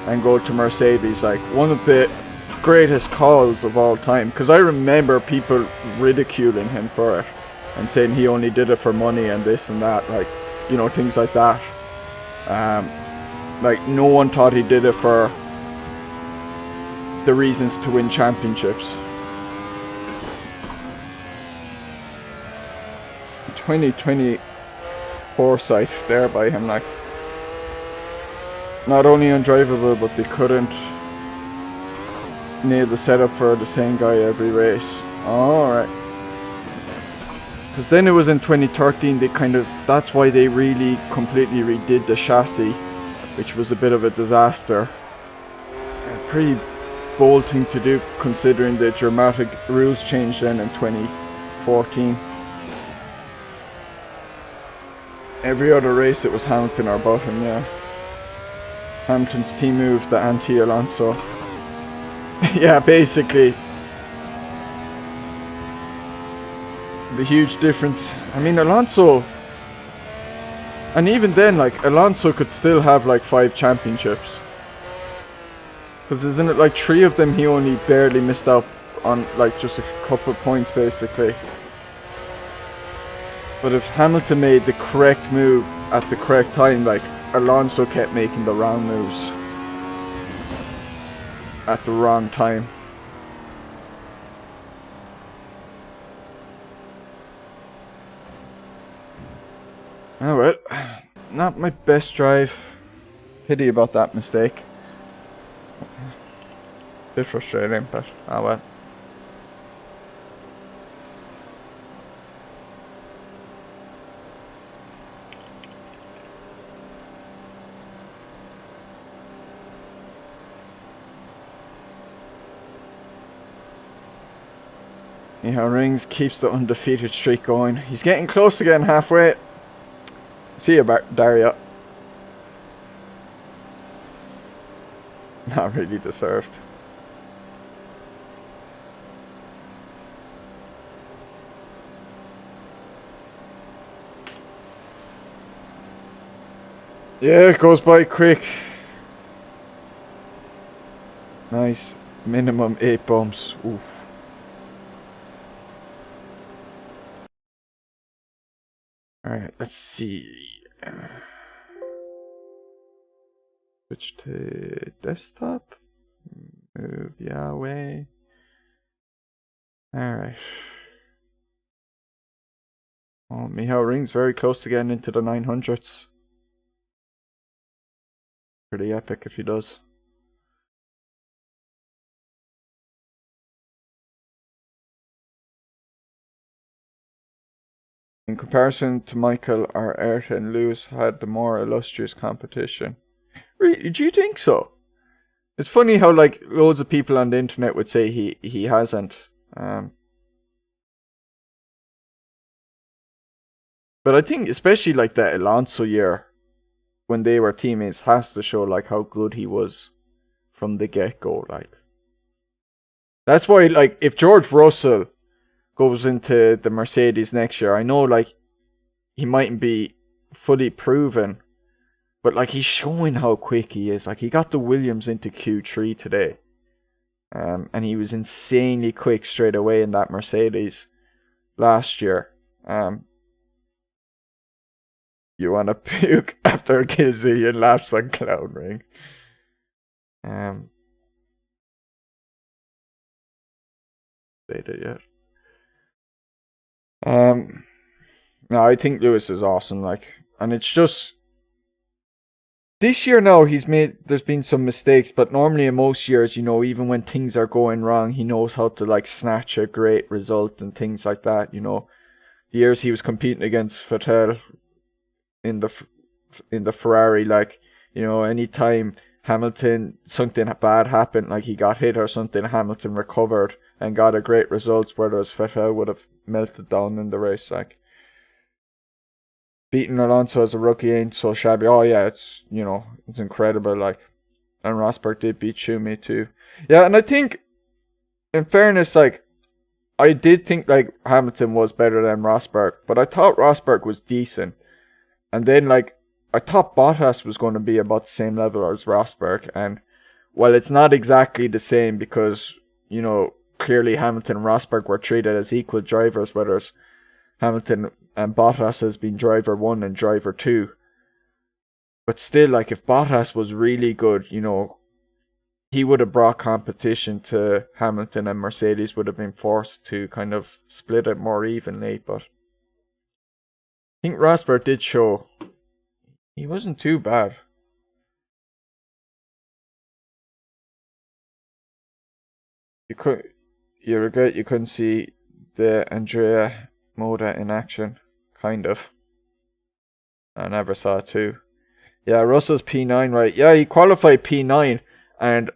and go to Mercedes. Like, one of the greatest calls of all time, because I remember people ridiculing him for it and saying he only did it for money and this and that, like, you know, things like that. Like, no one thought he did it for the reasons to win championships. 2020 foresight there by him, like, not only undrivable, but they couldn't nail the setup for the same guy every race. Alright. Because then it was in 2013, they that's why they really completely redid the chassis, which was a bit of a disaster. A pretty bold thing to do considering the dramatic rules change then in 2014. Every other race it was Hamilton or Button, yeah. Hamilton's team moved the anti-Alonso. Yeah, basically. The huge difference. I mean, Alonso, and even then, like, Alonso could still have like 5 championships. Because isn't it like 3 of them he only barely missed out on, like just a couple of points basically. But if Hamilton made the correct move at the correct time, like, Alonso kept making the wrong moves at the wrong time. Oh well, not my best drive. Pity about that mistake. Bit frustrating, but oh well. Anyhow, Rings keeps the undefeated streak going. He's getting close again, halfway. See you, Daria. Not really deserved. Yeah, it goes by quick. Nice. Minimum 8 bumps. Oof. Alright, let's see. Switch to desktop. Move Yahweh. Alright. Oh, Michal Ring's very close to getting into the 900s. Pretty epic if he does. In comparison to Michael, our Ayrton and Lewis had the more illustrious competition. Really? Do you think so? It's funny how, like, loads of people on the internet would say he hasn't. But I think especially like the Alonso year, when they were teammates, has to show like how good he was from the get-go. Like, that's why, like, if George Russell goes into the Mercedes next year, I know like he mightn't be fully proven, but like he's showing how quick he is. Like, he got the Williams into Q3 today, and he was insanely quick straight away in that Mercedes last year. You want to puke after a gazillion laps on Cloud Ring. Stated yet. No, I think Lewis is awesome, like, and it's just this year now there's been some mistakes, but normally in most years, you know, even when things are going wrong, he knows how to like snatch a great result and things like that, you know. The years he was competing against Vettel in the Ferrari, like, you know, anytime Hamilton, something bad happened, like he got hit or something, Hamilton recovered and got a great result, whereas Vettel would have melted down in the race. Like, beating Alonso as a rookie ain't so shabby. Oh yeah, it's, you know, it's incredible. Like, and Rosberg did beat Schumi too. Yeah, and I think, in fairness, like, I did think like Hamilton was better than Rosberg, but I thought Rosberg was decent. And then, like, I thought Bottas was going to be about the same level as Rosberg. And, well, it's not exactly the same because, you know, clearly Hamilton and Rosberg were treated as equal drivers, whereas Hamilton and Bottas has been driver 1 and driver 2. But still, like, if Bottas was really good, you know, he would have brought competition to Hamilton, and Mercedes would have been forced to kind of split it more evenly. But I think Rosberg did show he wasn't too bad. You regret you couldn't see the Andrea Moda in action, kind of. I never saw it too. Yeah, Russell's P9, right? Yeah, he qualified P9, and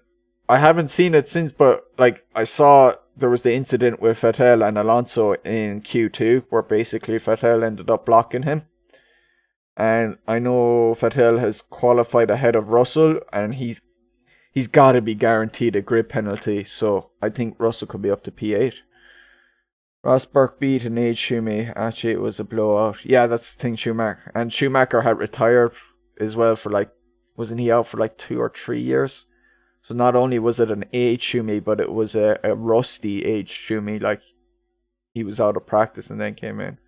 I haven't seen it since, but like I saw there was the incident with Vettel and Alonso in Q2 where basically Vettel ended up blocking him. And I know Vettel has qualified ahead of Russell, and he's got to be guaranteed a grid penalty, so I think Russell could be up to P8. Rosberg beat an age Schumi. Actually, it was a blowout. Yeah, that's the thing, Schumacher. And Schumacher had retired as well for like, wasn't he out for like 2 or 3 years? So not only was it an age Schumi, but it was a rusty age Schumi. Like, he was out of practice and then came in.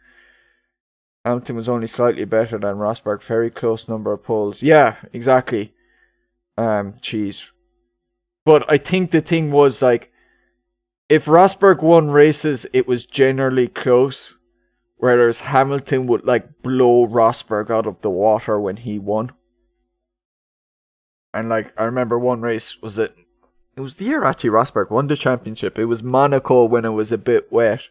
Hamilton was only slightly better than Rosberg. Very close number of poles. Yeah, exactly. Cheese. But I think the thing was, like, if Rosberg won races, it was generally close, whereas Hamilton would like blow Rosberg out of the water when he won. And like, I remember one race, it was the year actually Rosberg won the championship. It was Monaco when it was a bit wet,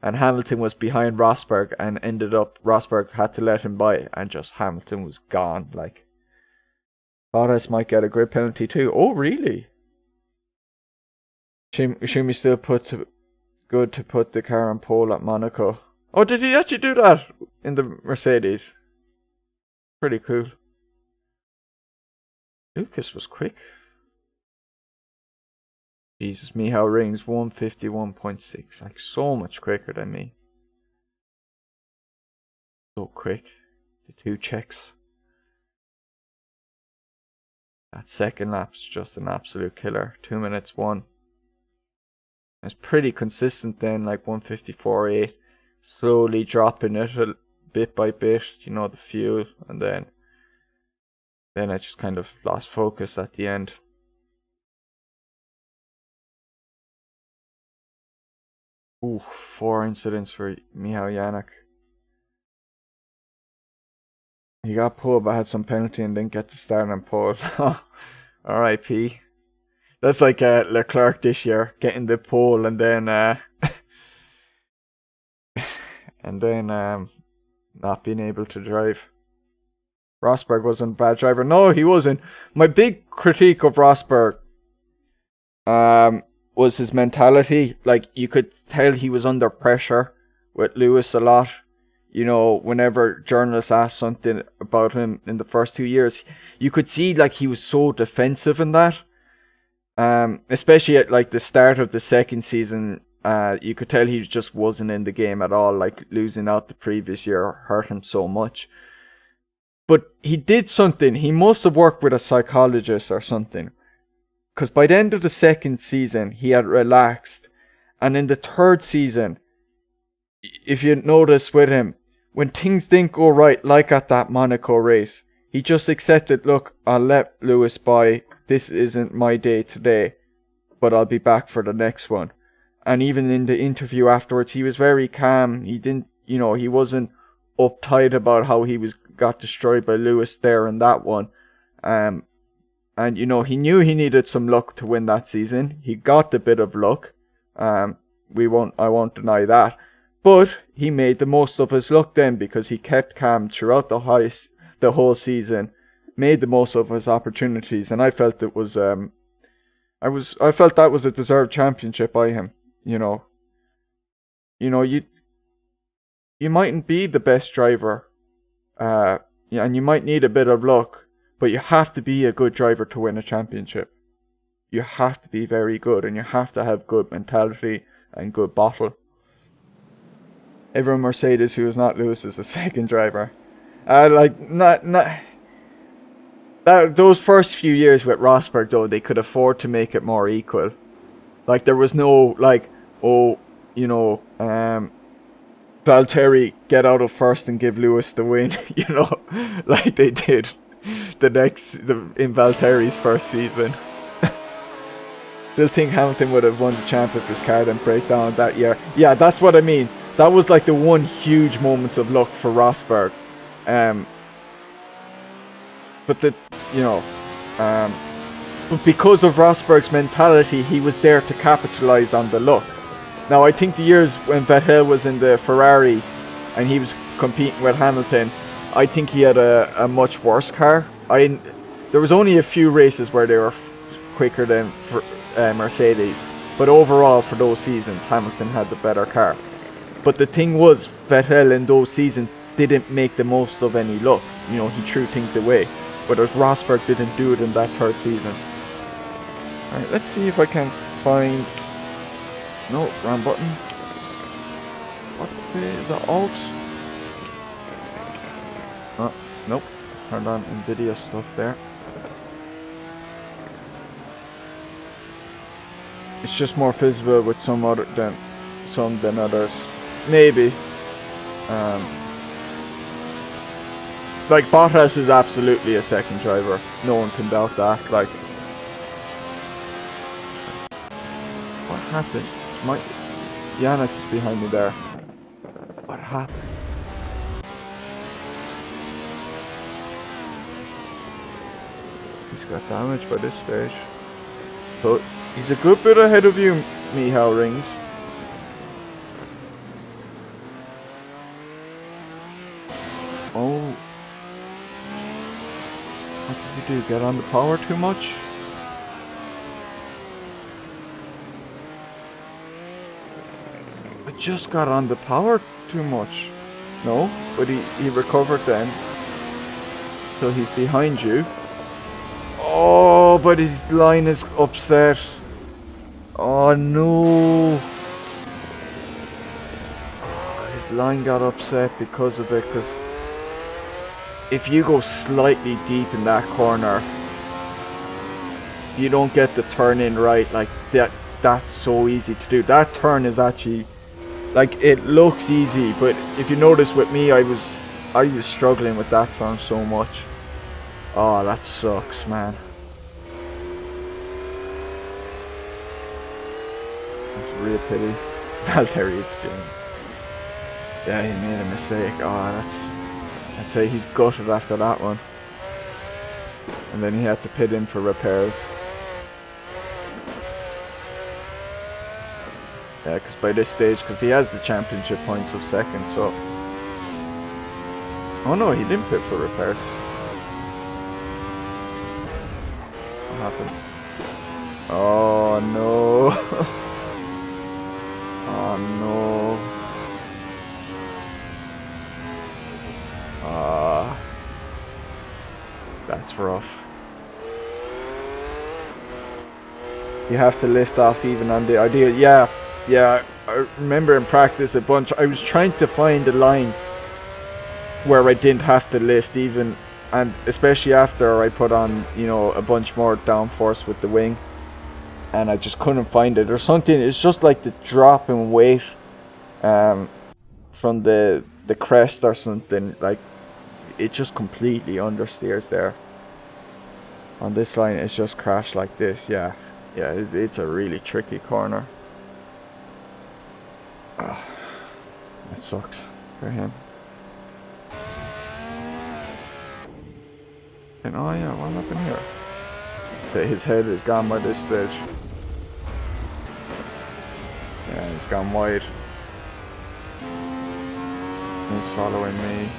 and Hamilton was behind Rosberg, and ended up Rosberg had to let him by, and just Hamilton was gone. Like, Bottas might get a grid penalty too. Oh, really? Schumi still good to put the car on pole at Monaco. Oh, did he actually do that in the Mercedes? Pretty cool. Lucas was quick. Jesus, me, how rings 151.6. Like, so much quicker than me. So quick. The 2 checks. That second lap's just an absolute killer. 2 minutes 1. It's pretty consistent then, like 154.8. Slowly dropping it bit by bit, you know, the fuel, and then I just kind of lost focus at the end. Ooh, 4 incidents for Michał Janek. He got pulled but had some penalty and didn't get to start on pole. R.I.P. That's like Leclerc this year, getting the pole and then not being able to drive. Rosberg wasn't a bad driver. No, he wasn't. My big critique of Rosberg was his mentality. Like, you could tell he was under pressure with Lewis a lot. You know, whenever journalists asked something about him in the first 2 years, you could see like he was so defensive in that. Especially at like the start of the second season, you could tell he just wasn't in the game at all. Like, losing out the previous year hurt him so much. But he did something. He must have worked with a psychologist or something. Because by the end of the second season, he had relaxed. And in the third season, if you notice with him, when things didn't go right, like at that Monaco race, he just accepted, look, I'll let Lewis by. This isn't my day today, but I'll be back for the next one. And even in the interview afterwards, he was very calm. He didn't, you know, he wasn't uptight about how he got destroyed by Lewis there in that one. And you know, he knew he needed some luck to win that season. He got a bit of luck. I won't deny that. But he made the most of his luck then, because he kept calm throughout the whole season, made the most of his opportunities, and I felt it was I felt that was a deserved championship by him. You know, you mightn't be the best driver, and you might need a bit of luck, but you have to be a good driver to win a championship. You have to be very good, and you have to have good mentality and good bottle. Everyone Mercedes who is not Lewis is a second driver. Those first few years with Rosberg though, they could afford to make it more equal. Like, there was no like, oh, you know, Valtteri get out of first and give Lewis the win, you know, like they did. in Valtteri's first season. Still think Hamilton would have won the champ if his car didn't break down that year. Yeah, that's what I mean. That was like the one huge moment of luck for Rosberg. But because of Rosberg's mentality, he was there to capitalize on the luck. Now, I think the years when Vettel was in the Ferrari and he was competing with Hamilton, I think he had a much worse car. There was only a few races where they were quicker than Mercedes, but overall for those seasons, Hamilton had the better car. But the thing was, Vettel in those seasons didn't make the most of any luck. You know, he threw things away. Whereas Rosberg didn't do it in that third season. Alright, let's see if I can find... No, wrong buttons. Is that Alt? Oh, nope. Turned on NVIDIA stuff there. It's just more visible with some than others. Maybe. Like, Bottas is absolutely a second driver. No one can doubt that. Like, what happened? Yannick's behind me there. What happened? He's got damage by this stage. So he's a good bit ahead of you, Michal Rings. Oh. What did you do? Get on the power too much? I just got on the power too much. No, but he recovered then. So he's behind you. Oh, but his line is upset. Oh no. His line got upset because of it, because if you go slightly deep in that corner, you don't get the turn in right. Like that's so easy to do. That turn is actually, like, it looks easy, but if you notice with me, I was struggling with that turn so much. Oh, that sucks, man. That's a real pity. Valtteri James. Yeah, he made a mistake. Oh, I'd say he's gutted after that one. And then he had to pit in for repairs. Yeah, because by this stage, because he has the championship points of second, so... Oh no, he didn't pit for repairs. What happened? Oh no. Oh no. That's rough. You have to lift off even on the ideal. Yeah, I remember in practice a bunch. I was trying to find a line where I didn't have to lift even, and especially after I put on, you know, a bunch more downforce with the wing, and I just couldn't find it or something. It's just like the drop in weight from the crest or something. Like, it just completely understeers there. On this line, it's just crashed like this. Yeah, it's a really tricky corner. It sucks for him. And oh yeah, what happened here? Okay, his head is gone by this stage. Yeah, he's gone wide. He's following me.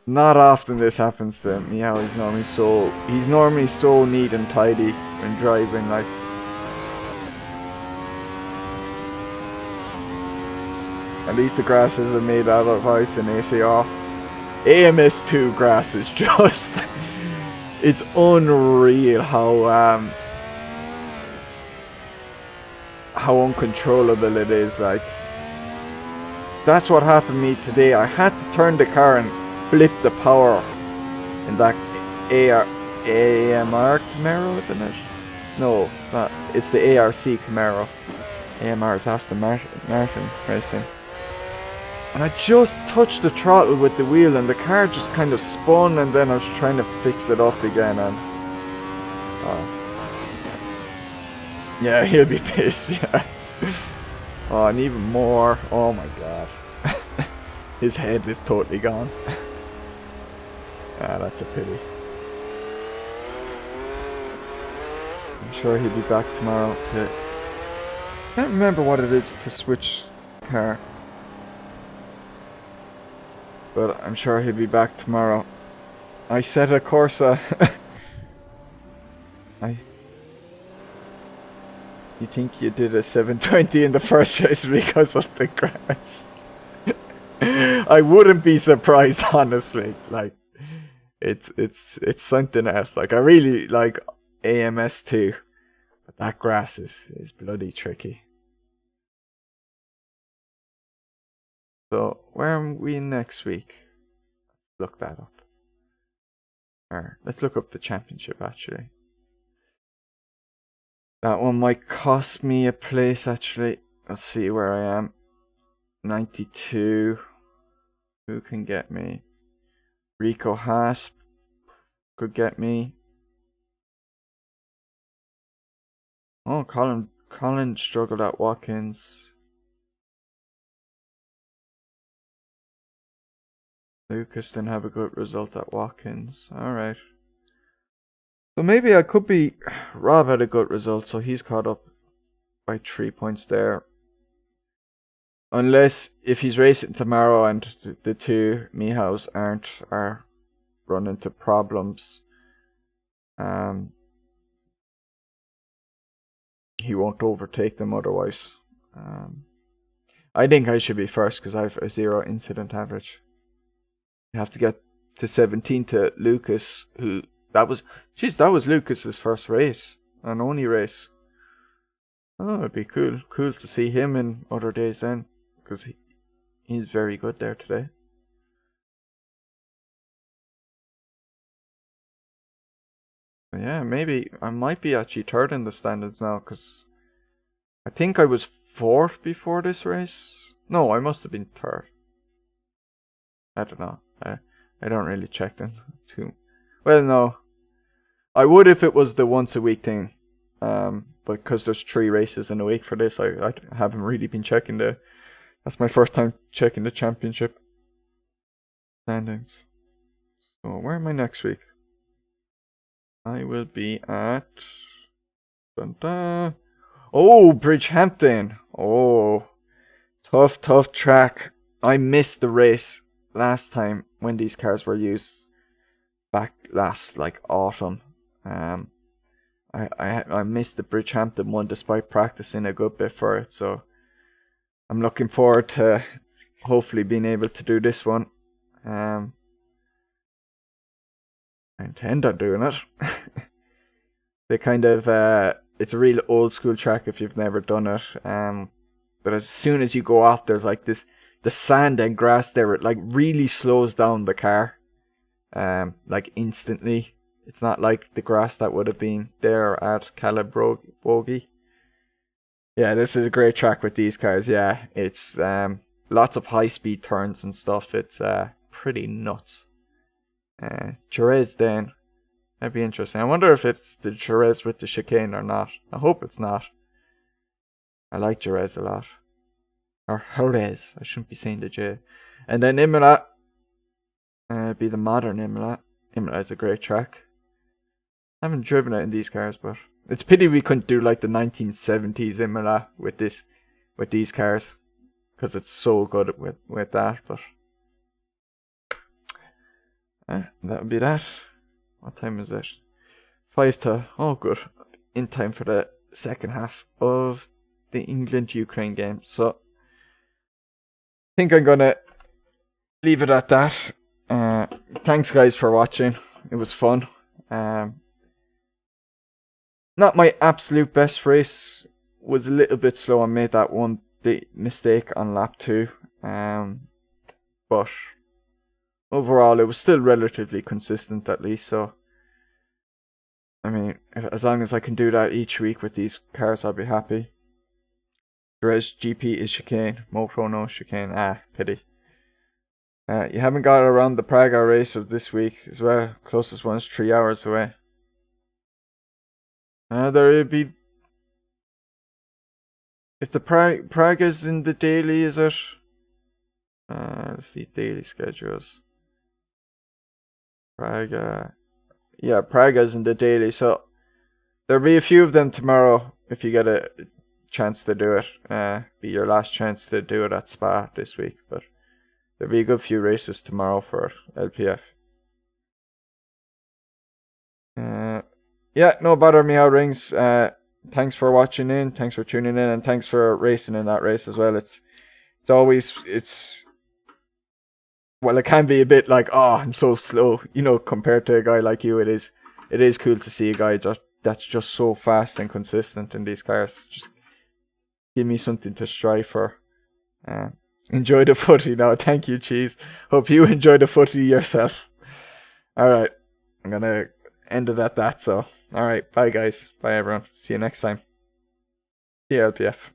Not often this happens to me. How he's normally so neat and tidy when driving. Like, at least the grasses are made out of ice and ACR. AMS2 grass is just it's unreal how uncontrollable it is. Like, that's what happened to me today. I had to turn the car and flip the power in that AMR Camaro, isn't it? No, it's not. It's the ARC Camaro. AMR is Aston Martin Racing. And I just touched the throttle with the wheel and the car just kind of spun, and then I was trying to fix it up again, and yeah, he'll be pissed, yeah. Oh, and even more, oh my god. His head is totally gone. Ah, that's a pity. I'm sure he'll be back tomorrow to... I can't remember what it is to switch car. But I'm sure he'll be back tomorrow. Assetto Corsa. You think you did a 720 in the first race because of the grass? I wouldn't be surprised, honestly. Like, it's something else. Like, I really like AMS too, but that grass is bloody tricky. So where are we next week? Look that up. Or let's look up the championship actually. That one might cost me a place actually. Let's see where I am. 92. Who can get me? Rico Hasp could get me. Oh, Colin struggled at Watkins. Lucas didn't have a good result at Watkins. Alright. So maybe I could be... Rob had a good result, so he's caught up by 3 points there. Unless if he's racing tomorrow and the two Mihaus are run into problems, he won't overtake them otherwise. I think I should be first because I have a 0 incident average. You have to get to 17 to Lucas, who that was Lucas's first race and only race. Oh, it'd be cool to see him in other days then, because he's very good there today. But yeah, maybe I might be actually third in the standings now, because I think I was fourth before this race. No, I must have been third. I don't know. I don't really check them too. Well, no. I would if it was the once a week thing. But because there's 3 races in a week for this, I haven't really been checking that's my first time checking the championship standings. So where am I next week? I will be at... Dun -dun. Oh, Bridgehampton. Oh, tough track. I missed the race last time when these cars were used back last autumn. I missed the Bridgehampton one despite practicing a good bit for it, so I'm looking forward to hopefully being able to do this one. I intend on doing it. They kind of it's a real old school track if you've never done it. But as soon as you go off, there's like the sand and grass there. It like really slows down the car, like instantly. It's not like the grass that would have been there at Calabogie. Yeah, this is a great track with these cars. Yeah, it's lots of high speed turns and stuff. It's pretty nuts. Jerez then. That'd be interesting. I wonder if it's the Jerez with the chicane or not. I hope it's not. I like Jerez a lot. Or Jerez. I shouldn't be saying the J. And then Imola. Be the modern Imola. Imola is a great track. I haven't driven it in these cars, but it's a pity we couldn't do like the 1970s Imola with these cars, because it's so good with that. But that would be that. What time is it? 5 to... Oh, good. In time for the second half of the England-Ukraine game. So, I think I'm going to leave it at that. Thanks, guys, for watching. It was fun. Not my absolute best race. Was a little bit slow. I made that one mistake on lap 2. But overall, it was still relatively consistent at least. So, I mean, as long as I can do that each week with these cars, I'll be happy. Jerez GP is chicane. Moto no chicane. Pity. You haven't got around the Praga race of this week as well. Closest one's 3 hours away. There will be. If the Praga's in the daily, is it? Let's see, daily schedules. Praga. Yeah, Praga's in the daily, so there'll be a few of them tomorrow if you get a chance to do it. Be your last chance to do it at Spa this week, but there'll be a good few races tomorrow for LPF. Yeah, no bother me out rings. Thanks for watching in, thanks for tuning in, and thanks for racing in that race as well. It's always well, it can be a bit like, oh, I'm so slow, compared to a guy like you. It is cool to see a guy that's just so fast and consistent in these cars. Just give me something to strive for. Enjoy the footy now. Thank you, Cheese. Hope you enjoy the footy yourself. Alright, I'm gonna end it at that. So, alright, bye guys. Bye everyone. See you next time. See you, LPF.